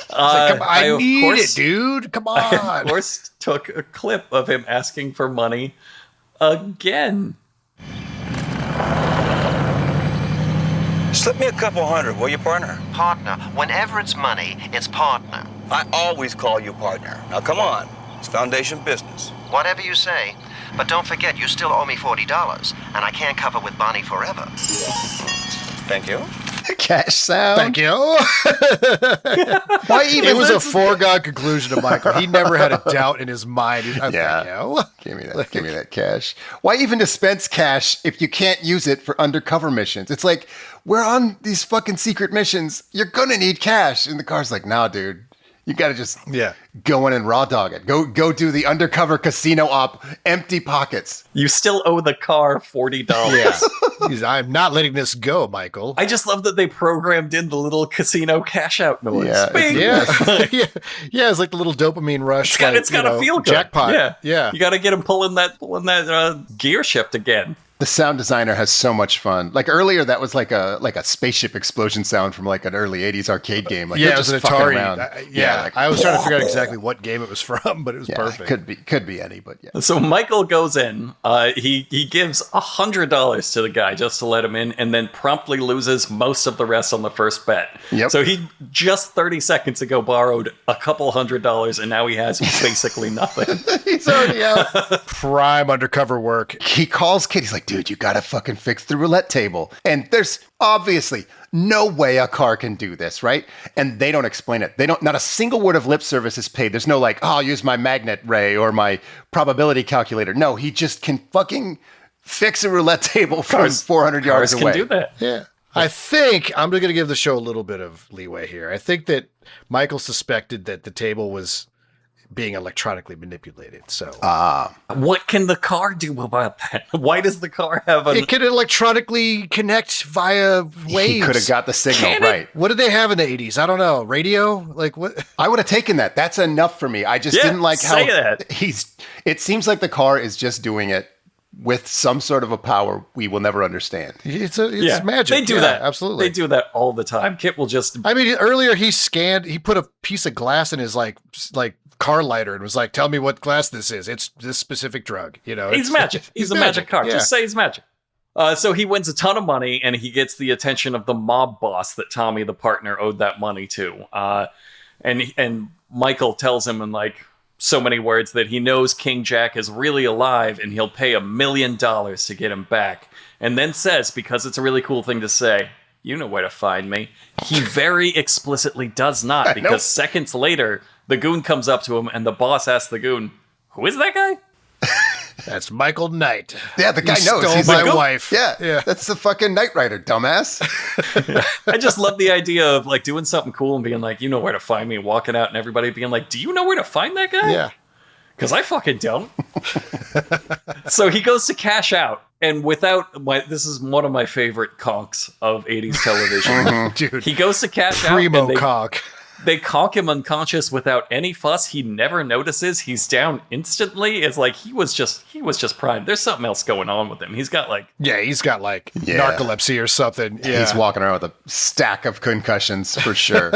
Come on, I of need course- it, dude. Come I, of on. course, took a clip of him asking for money again. Slip me a couple hundred, will you, partner? Partner. Whenever it's money, it's partner. I always call you partner. Now, come on. It's foundation business. Whatever you say. But don't forget, you still owe me $40, and I can't cover with Bonnie forever. Thank you. Cash sound. Thank you. Why even? It was a foregone conclusion to Michael. He never had a doubt in his mind. Thank you. Give me that cash. Why even dispense cash if you can't use it for undercover missions? It's like, we're on these fucking secret missions. You're gonna need cash. And the car's like, nah, dude. You gotta just go in and raw dog it. Go do the undercover casino op, empty pockets. You still owe the car $40. Yeah. I'm not letting this go, Michael. I just love that they programmed in the little casino cash out noise. Yeah, Bing! Yeah. Yeah, it's like the little dopamine rush. It's got to feel good. Jackpot. Yeah. You got to get him pulling that gear shift again. The sound designer has so much fun. Like earlier, that was like a spaceship explosion sound from like an early '80s arcade game. Like Yeah, they're it was just an fucking Atari. around. Like, I was trying to figure out exactly what game it was from, but it was perfect. Could be any, but yeah. So Michael goes in. He gives $100 to the guy just to let him in, and then promptly loses most of the rest on the first bet. Yep. So he just 30 seconds ago borrowed a couple $100, and now he has basically nothing. He's already out. Prime undercover work. He calls Kid. He's like, dude, you gotta fucking fix the roulette table. And there's obviously no way a car can do this, right? And they don't explain it. Not a single word of lip service is paid. There's no like, oh, I'll use my magnet ray or my probability calculator. No, he just can fucking fix a roulette table from 400 yards away. Cars can do that. Yeah. I think I'm going to give the show a little bit of leeway here. I think that Michael suspected that the table was being electronically manipulated. So What can the car do about that? Why does the car have a... it can electronically connect via waves. He could have got the signal, right? What did they have in the 80s? I don't know. Radio? Like what? I would have taken that. That's enough for me. I just didn't like how say that. it seems like the car is just doing it with some sort of a power we will never understand. It's magic. They do that. Absolutely. They do that all the time. Kit will just... I mean, earlier he put a piece of glass in his like car lighter and was like, tell me what glass this is. It's this specific drug. You know, He's magic. He's a magic car. Yeah. Just say he's magic. So he wins a ton of money, and he gets the attention of the mob boss that Tommy, the partner, owed that money to. And Michael tells him in like so many words that he knows King Jack is really alive, and he'll pay $1 million to get him back. And then says, because it's a really cool thing to say, you know where to find me. He very explicitly does not, because seconds later, the goon comes up to him, and the boss asks the goon, who is that guy? That's Michael Knight. Yeah, the guy knows. Stole He's my like, wife. Yeah, that's the fucking Knight Rider, dumbass. I just love the idea of like doing something cool and being like, you know where to find me, walking out, and everybody being like, do you know where to find that guy? Yeah. Because I fucking don't. So he goes to cash out, and this is one of my favorite conks of 80s television. Dude. He goes to cash out, Primo and cock. they conk him unconscious without any fuss. He never notices. He's down instantly. It's like he was just primed. There's something else going on with him. He's got like narcolepsy or something. Yeah. He's walking around with a stack of concussions for sure.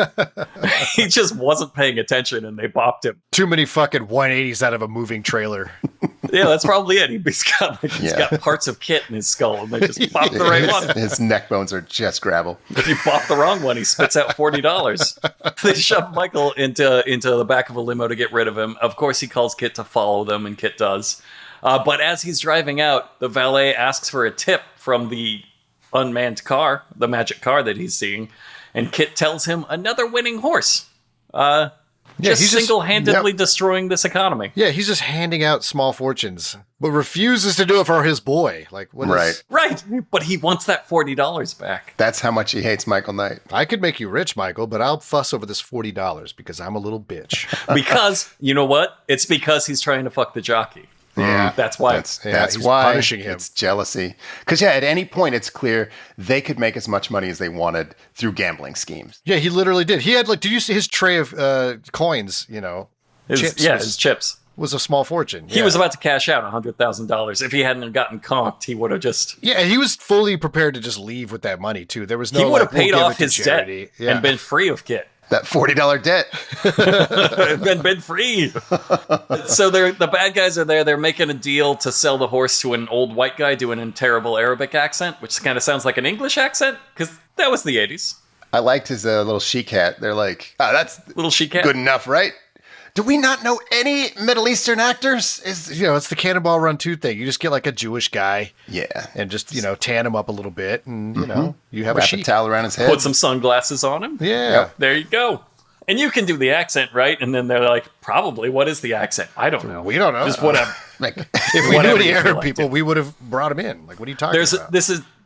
he just wasn't paying attention, and they bopped him. Too many fucking 180s out of a moving trailer. Yeah, that's probably it. He's got parts of Kit in his skull, and they just bopped the right one. His neck bones are just gravel. If you bop the wrong one, he spits out $40. They shove Michael into the back of a limo to get rid of him. Of course, he calls Kit to follow them, and Kit does. But as he's driving out, the valet asks for a tip from the unmanned car, the magic car that he's seeing, and Kit tells him another winning horse. just single-handedly destroying this economy. Yeah, he's just handing out small fortunes, but refuses to do it for his boy. Like, what is... Right, but he wants that $40 back. That's how much he hates Michael Knight. I could make you rich, Michael, but I'll fuss over this $40 because I'm a little bitch. Because, you know what? It's because he's trying to fuck the jockey. Yeah, that's why. That's he's why punishing him. It's jealousy. Because at any point it's clear they could make as much money as they wanted through gambling schemes. Yeah, he literally did. He had did you see his tray of coins? His chips was a small fortune. He was about to cash out $100,000. If he hadn't gotten conked, he would have just. Yeah, and he was fully prepared to just leave with that money too. There was no. He would have paid we'll off his debt and been free of Kit. That $40 debt. been free. So the bad guys are there. They're making a deal to sell the horse to an old white guy doing a terrible Arabic accent, which kind of sounds like an English accent, because that was the 80s. I liked his little chic hat. They're like, that's little chic hat. Good enough, right? Do we not know any Middle Eastern actors? It's the Cannonball Run 2 thing. You just get like a Jewish guy. Yeah. And just, tan him up a little bit. And, you have Wrap a chic. a towel around his head. Put some sunglasses on him. Yeah. Yep. There you go. And you can do the accent, right? And then they're like, probably, what is the accent? I don't know. We don't know. Just whatever. If we knew any Arab people, we would have brought him in. Like, what are you talking about?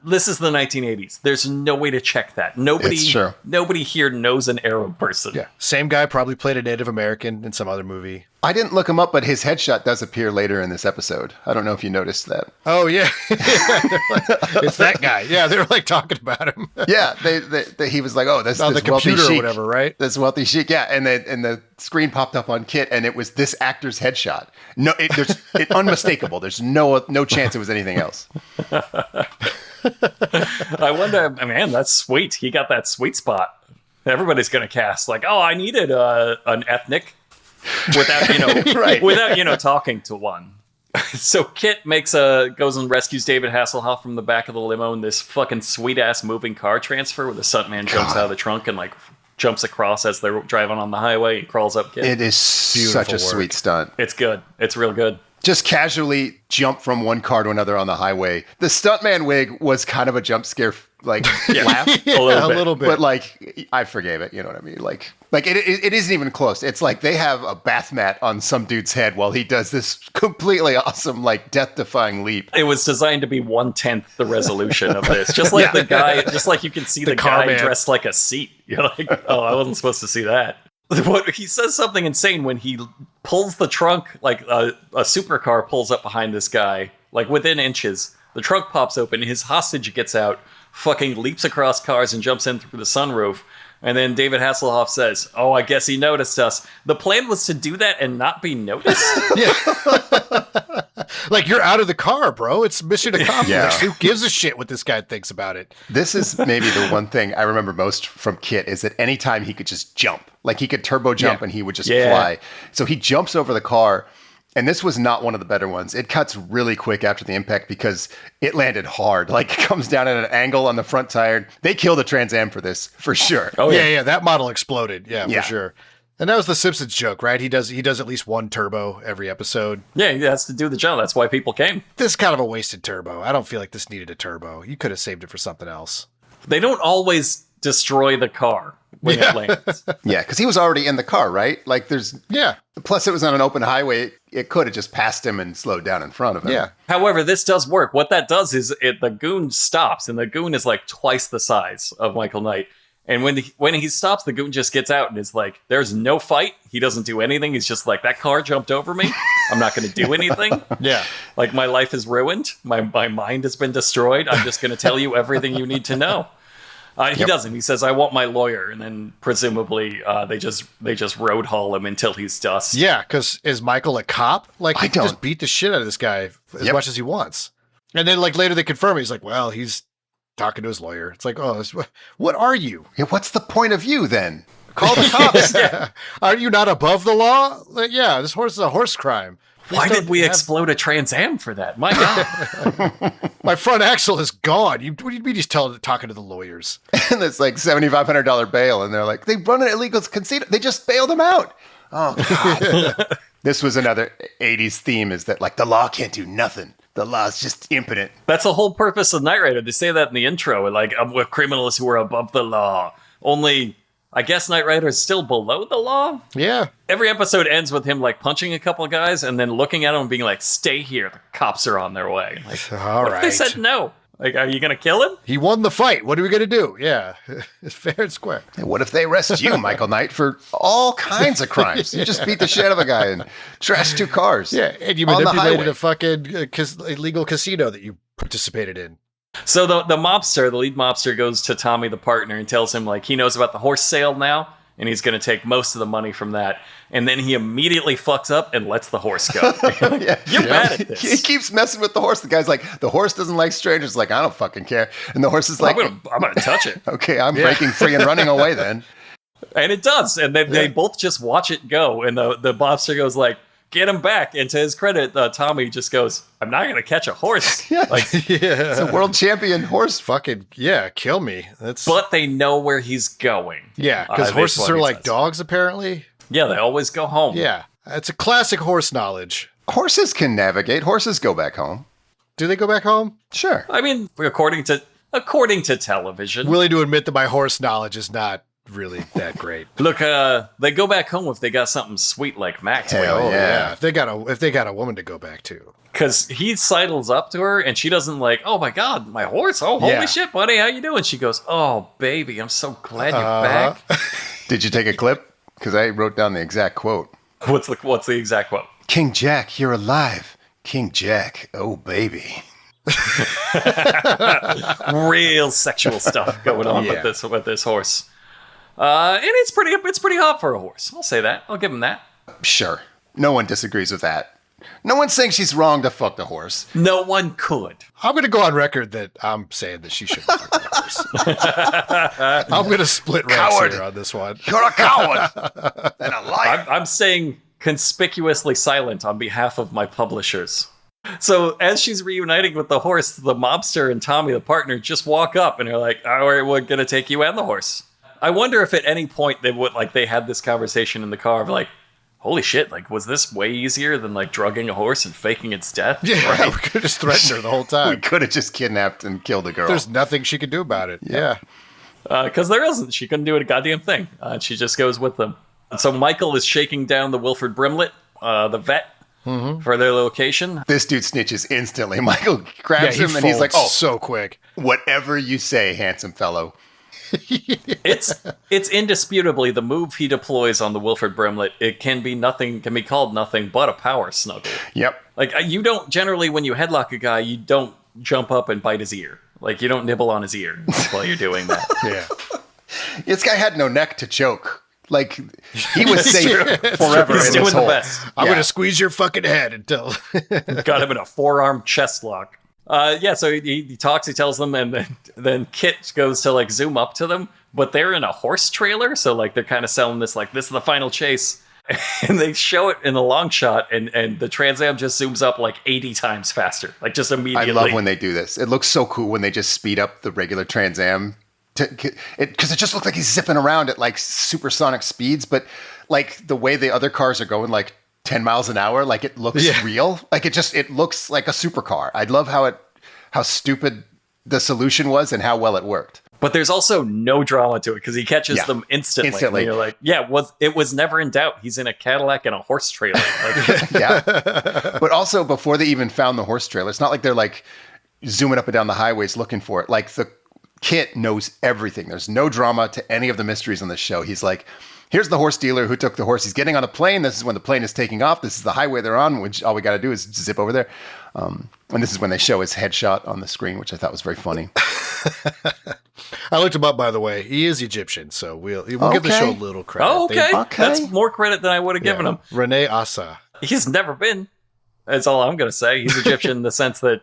This is the 1980s. There's no way to check that. Nobody here knows an Arab person. Yeah. Same guy probably played a Native American in some other movie. I didn't look him up, but his headshot does appear later in this episode. I don't know if you noticed that. Oh, yeah. It's that guy. Yeah, they were like talking about him. Yeah, he was like, oh, that's on this the wealthy computer chic. or whatever, right? This wealthy chic. Yeah, and the screen popped up on Kit, and it was this actor's headshot. No, it's unmistakable. There's no chance it was anything else. I wonder, man, that's sweet. He got that sweet spot. Everybody's going to cast like, oh, I needed an ethnic without talking to one. So Kit goes and rescues David Hasselhoff from the back of the limo in this fucking sweet ass moving car transfer where the stuntman jumps out of the trunk and like jumps across as they're driving on the highway and crawls up Kit. It is such a sweet stunt. It's good. It's real good. Just casually jump from one car to another on the highway. The stuntman wig was kind of a jump scare, laugh a little bit. But I forgave it. You know what I mean? Like it isn't even close. It's like they have a bath mat on some dude's head while he does this completely awesome, death-defying leap. It was designed to be 1/10 the resolution of this. Just like the guy, just like you can see the guy man dressed like a seat. You're like, oh, I wasn't supposed to see that. He says something insane when he pulls the trunk, like a supercar pulls up behind this guy, like within inches. The trunk pops open, his hostage gets out, fucking leaps across cars and jumps in through the sunroof. And then David Hasselhoff says, oh, I guess he noticed us. The plan was to do that and not be noticed? Yeah. Like, you're out of the car, bro. It's mission accomplished. Yeah. Who gives a shit what this guy thinks about it? This is maybe the one thing I remember most from Kit is that anytime he could just jump, like he could turbo jump and he would just fly. So he jumps over the car. And this was not one of the better ones. It cuts really quick after the impact because it landed hard. Like, it comes down at an angle on the front tire. They killed a Trans Am for this, for sure. Oh, yeah. That model exploded. Yeah, for sure. And that was the Simpsons joke, right? He does at least one turbo every episode. Yeah, he has to do the job. That's why people came. This is kind of a wasted turbo. I don't feel like this needed a turbo. You could have saved it for something else. They don't always destroy the car when it lands. Yeah, because he was already in the car, right? Like, Yeah. Plus, it was on an open highway. It could have just passed him and slowed down in front of him. Yeah. However, this does work. What that does is the goon stops, and the goon is like twice the size of Michael Knight. And when he stops, the goon just gets out and is like, there's no fight. He doesn't do anything. He's just like, that car jumped over me. I'm not going to do anything. Yeah. Like, my life is ruined. My mind has been destroyed. I'm just going to tell you everything you need to know. He doesn't. He says, I want my lawyer. And then presumably they just road haul him until he's dust. Yeah, because is Michael a cop? Like, he can just beat the shit out of this guy as much as he wants. And then, like, later they confirm, he's like, well, he's talking to his lawyer. It's like, oh, what are you? Yeah, what's the point of view then? Call the cops. Yeah. Are you not above the law? Like, yeah, this horse is a horse crime. Why did we explode a Trans Am for that? My God. My front axle is gone. What do you mean he's talking to the lawyers? And it's like $7,500 bail. And they're like, they run an illegal conceit. They just bailed him out. Oh, God. This was another 80s theme, is that, like, the law can't do nothing. The law is just impotent. That's the whole purpose of Knight Rider. They say that in the intro. Like, we're criminals who are above the law. Only I guess Knight Rider is still below the law. Yeah. Every episode ends with him like punching a couple of guys and then looking at them and being like, "Stay here. The cops are on their way." Like, all what right. if they said no? Like, are you gonna kill him? He won the fight. What are we gonna do? Yeah, it's fair and square. Hey, what if they arrest you, Michael Knight, for all kinds of crimes? You just beat the shit out of a guy and trashed 2 cars. Yeah, and you on the manipulated highway. a fucking illegal casino that you participated in. So the mobster, the lead mobster, goes to Tommy, the partner, and tells him like he knows about the horse sale now, and he's going to take most of the money from that. And then he immediately fucks up and lets the horse go. Yeah. You're bad at this. He keeps messing with the horse. The guy's like, the horse doesn't like strangers. Like, I don't fucking care. And the horse is like, I'm gonna touch it. Okay, I'm breaking free and running away then. And it does. And they both just watch it go. And the mobster goes like, "Get him back." And to his credit, Tommy just goes, "I'm not going to catch a horse." Yeah. Like, It's a world champion horse. Fucking, yeah, kill me. That's but they know where he's going. Yeah, because horses are like dogs, apparently. Yeah, they always go home. Yeah, it's a classic horse knowledge. Horses can navigate. Horses go back home. Do they go back home? Sure. I mean, according to television. Willing to admit that my horse knowledge is not really that great. Look, they go back home if they got something sweet like Max. Hell yeah. If they got a woman to go back to. Because he sidles up to her and she doesn't like, "Oh my God, my horse. Oh, holy shit, buddy. How you doing?" She goes, "Oh, baby, I'm so glad you're back." Did you take a clip? Because I wrote down the exact quote. What's the exact quote? "King Jack, you're alive. King Jack, oh baby." Real sexual stuff going on with this horse. And it's pretty hot for a horse. I'll say that. I'll give him that. Sure. No one disagrees with that. No one's saying she's wrong to fuck the horse. No one could. I'm going to go on record that I'm saying that she shouldn't fuck the horse. I'm going to split ranks here on this one. You're a coward and a liar. I'm staying conspicuously silent on behalf of my publishers. So as she's reuniting with the horse, the mobster and Tommy, the partner, just walk up and they're like, "All right, we're going to take you and the horse." I wonder if at any point they had this conversation in the car of like, "Holy shit, like, was this way easier than like drugging a horse and faking its death?" Yeah, Right? we could have just threatened her the whole time. We could have just kidnapped and killed a girl. There's nothing she could do about it. Yeah. Because there isn't. She couldn't do a goddamn thing. She just goes with them. So Michael is shaking down the Wilford Brimlett, the vet, for their location. This dude snitches instantly. Michael grabs him and he's like, "Oh, so quick. Whatever you say, handsome fellow." It's indisputably the move he deploys on the Wilford Brimlett. It can be called nothing but a power snuggle. Yep. Like, you don't generally, when you headlock a guy, you don't jump up and bite his ear. Like, you don't nibble on his ear while you're doing that. Yeah. This guy had no neck to choke. Like, he was safe forever He's in doing this the hole. best. I'm going to squeeze your fucking head until... Got him in a forearm chest lock. So he talks, he tells them, and then Kit goes to like zoom up to them, but they're in a horse trailer, so like they're kind of selling this like, this is the final chase. And they show it in a long shot, and the Trans Am just zooms up like 80 times faster, like just immediately. I love when they do this. It looks so cool when they just speed up the regular Trans Am. Because it just looks like he's zipping around at like supersonic speeds, but like the way the other cars are going like 10 miles an hour, like it looks real. Like it looks like a supercar. I love how stupid the solution was and how well it worked. But there's also no drama to it because he catches them instantly. And you're like, it was never in doubt. He's in a Cadillac and a horse trailer. Like, Yeah. But also before they even found the horse trailer, it's not like they're like zooming up and down the highways looking for it. Like the Kit knows everything. There's no drama to any of the mysteries on the show. He's like, here's the horse dealer who took the horse. He's getting on a plane. This is when the plane is taking off. This is the highway they're on, which all we got to do is zip over there. And this is when they show his headshot on the screen, which I thought was very funny. I looked him up, by the way. He is Egyptian, so we'll give the show a little credit. Oh, okay. That's more credit than I would have given him. Rene Assa. He's never been. That's all I'm going to say. He's Egyptian in the sense that,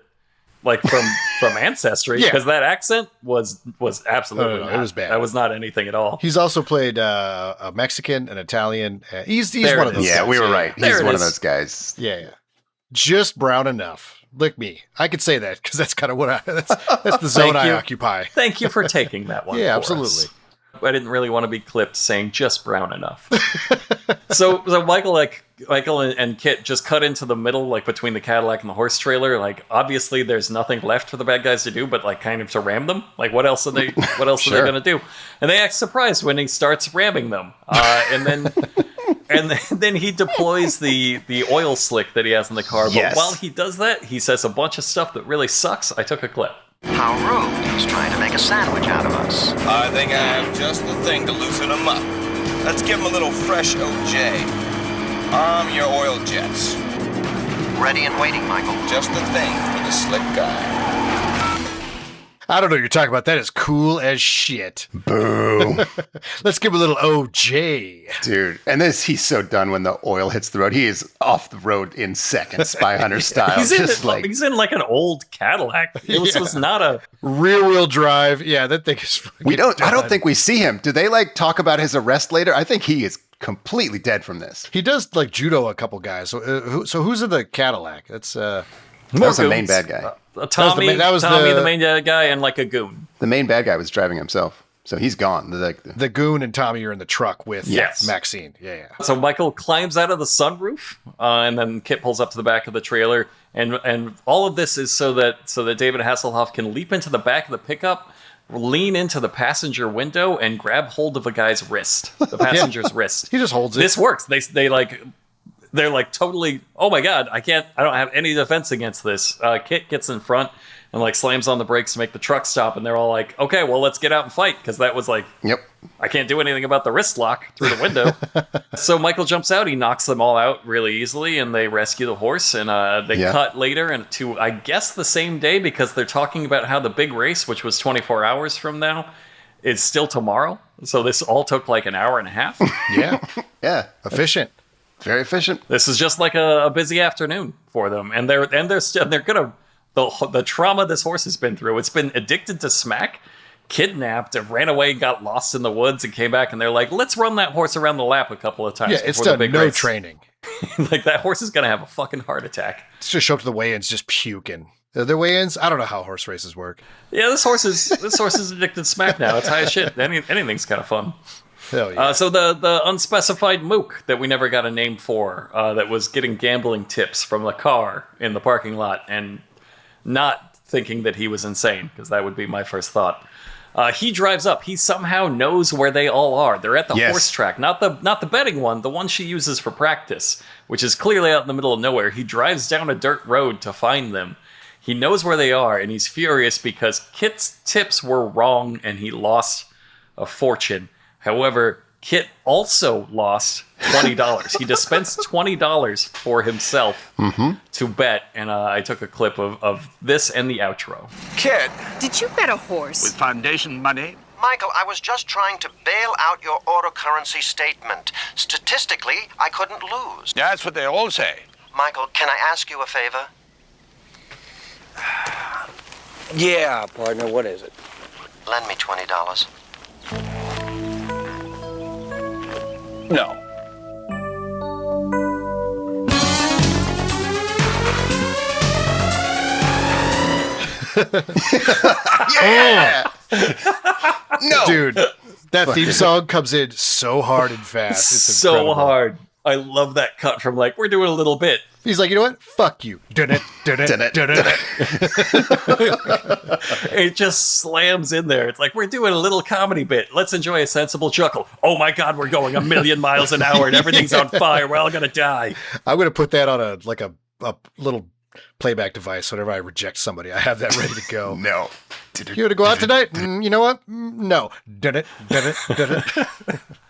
like, from ancestry, because that accent was absolutely not. It was bad. That was not anything at all. He's also played a Mexican, an Italian. He's one of those guys. Yeah, we were right. He's one of those guys. Yeah. Just brown enough. Like me. I could say that because that's kind of what that's the zone I occupy. Thank you for taking that one. Yeah, for absolutely. us. I didn't really want to be clipped saying just brown enough. So Michael and Kit just cut into the middle, like between the Cadillac and the horse trailer. Like, obviously there's nothing left for the bad guys to do but like kind of to ram them. Like, what else are they Sure. are they gonna do? And they act surprised when he starts ramming them. And then he deploys the oil slick that he has in the car. Yes. But while he does that, he says a bunch of stuff that really sucks. I took a clip. How rude. He's trying to make a sandwich out of us. I think I have just the thing to loosen him up. Let's give him a little fresh OJ. Arm your oil jets. Ready and waiting, Michael. Just the thing for the slick guy. I don't know what you're talking about. That is cool as shit. Boo. Let's give him a little OJ. Dude. And he's so done when the oil hits the road. He is off the road in seconds, Spy Hunter style. He's in like an old Cadillac. It was not a rear wheel drive. Yeah, that thing is fucking I don't think we see him. Do they like talk about his arrest later? I think he is completely dead from this. He does like judo a couple guys. So who's in the Cadillac? That's that was the main bad guy. Tommy, the main guy, and like a goon. The main bad guy was driving himself, so he's gone. The goon and Tommy are in the truck with Maxine. Yeah. So Michael climbs out of the sunroof, and then Kit pulls up to the back of the trailer, and all of this is so that David Hasselhoff can leap into the back of the pickup, lean into the passenger window, and grab hold of a guy's wrist, the passenger's wrist. He just holds it. This works. They're like totally, oh my God, I don't have any defense against this. Kit gets in front and like slams on the brakes to make the truck stop. And they're all like, okay, well, let's get out and fight. Because that was like, yep, I can't do anything about the wrist lock through the window. So Michael jumps out. He knocks them all out really easily. And they rescue the horse. And they cut later and to, I guess, the same day. Because they're talking about how the big race, which was 24 hours from now, is still tomorrow. So this all took like an hour and a half. Yeah. Efficient. Very efficient. This is just like a busy afternoon for them, and they're gonna the trauma this horse has been through. It's been addicted to smack, kidnapped, and ran away, got lost in the woods, and came back. And they're like, let's run that horse around the lap a couple of times. Yeah, it's done no race. Training. Like that horse is gonna have a fucking heart attack. It's just show up to the weigh-ins just puking. Their weigh-ins, I don't know how horse races work. Yeah, this horse is addicted to smack now. It's high as shit. Anything's kind of fun. Hell yeah. So the unspecified mook that we never got a name for, that was getting gambling tips from the car in the parking lot and not thinking that he was insane, because that would be my first thought. He drives up. He somehow knows where they all are. They're at the horse track, not the betting one, the one she uses for practice, which is clearly out in the middle of nowhere. He drives down a dirt road to find them. He knows where they are, and he's furious because Kit's tips were wrong and he lost a fortune. However, Kit also lost $20. He dispensed $20 for himself to bet, and I took a clip of this and the outro. Kit! Did you bet a horse? With foundation money? Michael, I was just trying to bail out your autocurrency statement. Statistically, I couldn't lose. That's what they all say. Michael, can I ask you a favor? Yeah, partner, what is it? Lend me $20. No. Yeah! No! Dude, that theme song comes in so hard and fast. It's so incredible. hard. I love that cut from like, we're doing a little bit. He's like, you know what? Fuck you. Dun it. It just slams in there. It's like, we're doing a little comedy bit. Let's enjoy a sensible chuckle. Oh my God, we're going 1,000,000 miles an hour and everything's on fire. We're all going to die. I'm going to put that on a little playback device whenever I reject somebody. I have that ready to go. No. You want to go out tonight? You know what? No. Dun it.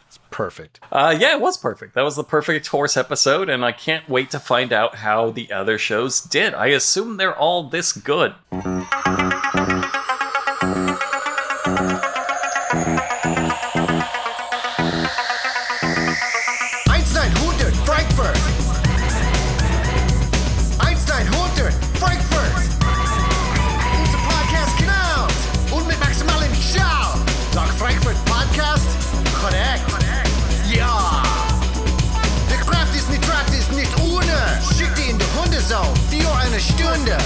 It's perfect. Yeah, it was perfect. That was the perfect horse episode, and I can't wait to find out how the other shows did. I assume they're all this good. Frankfurt. Frankfurt. Unser Podcast genau. Und mit maximalen Schau. Sag Frankfurt Podcast. Korrekt. Ja. Der Kraft ist nicht ohne. Schick die in die Hundezone. 4 eine Stunde.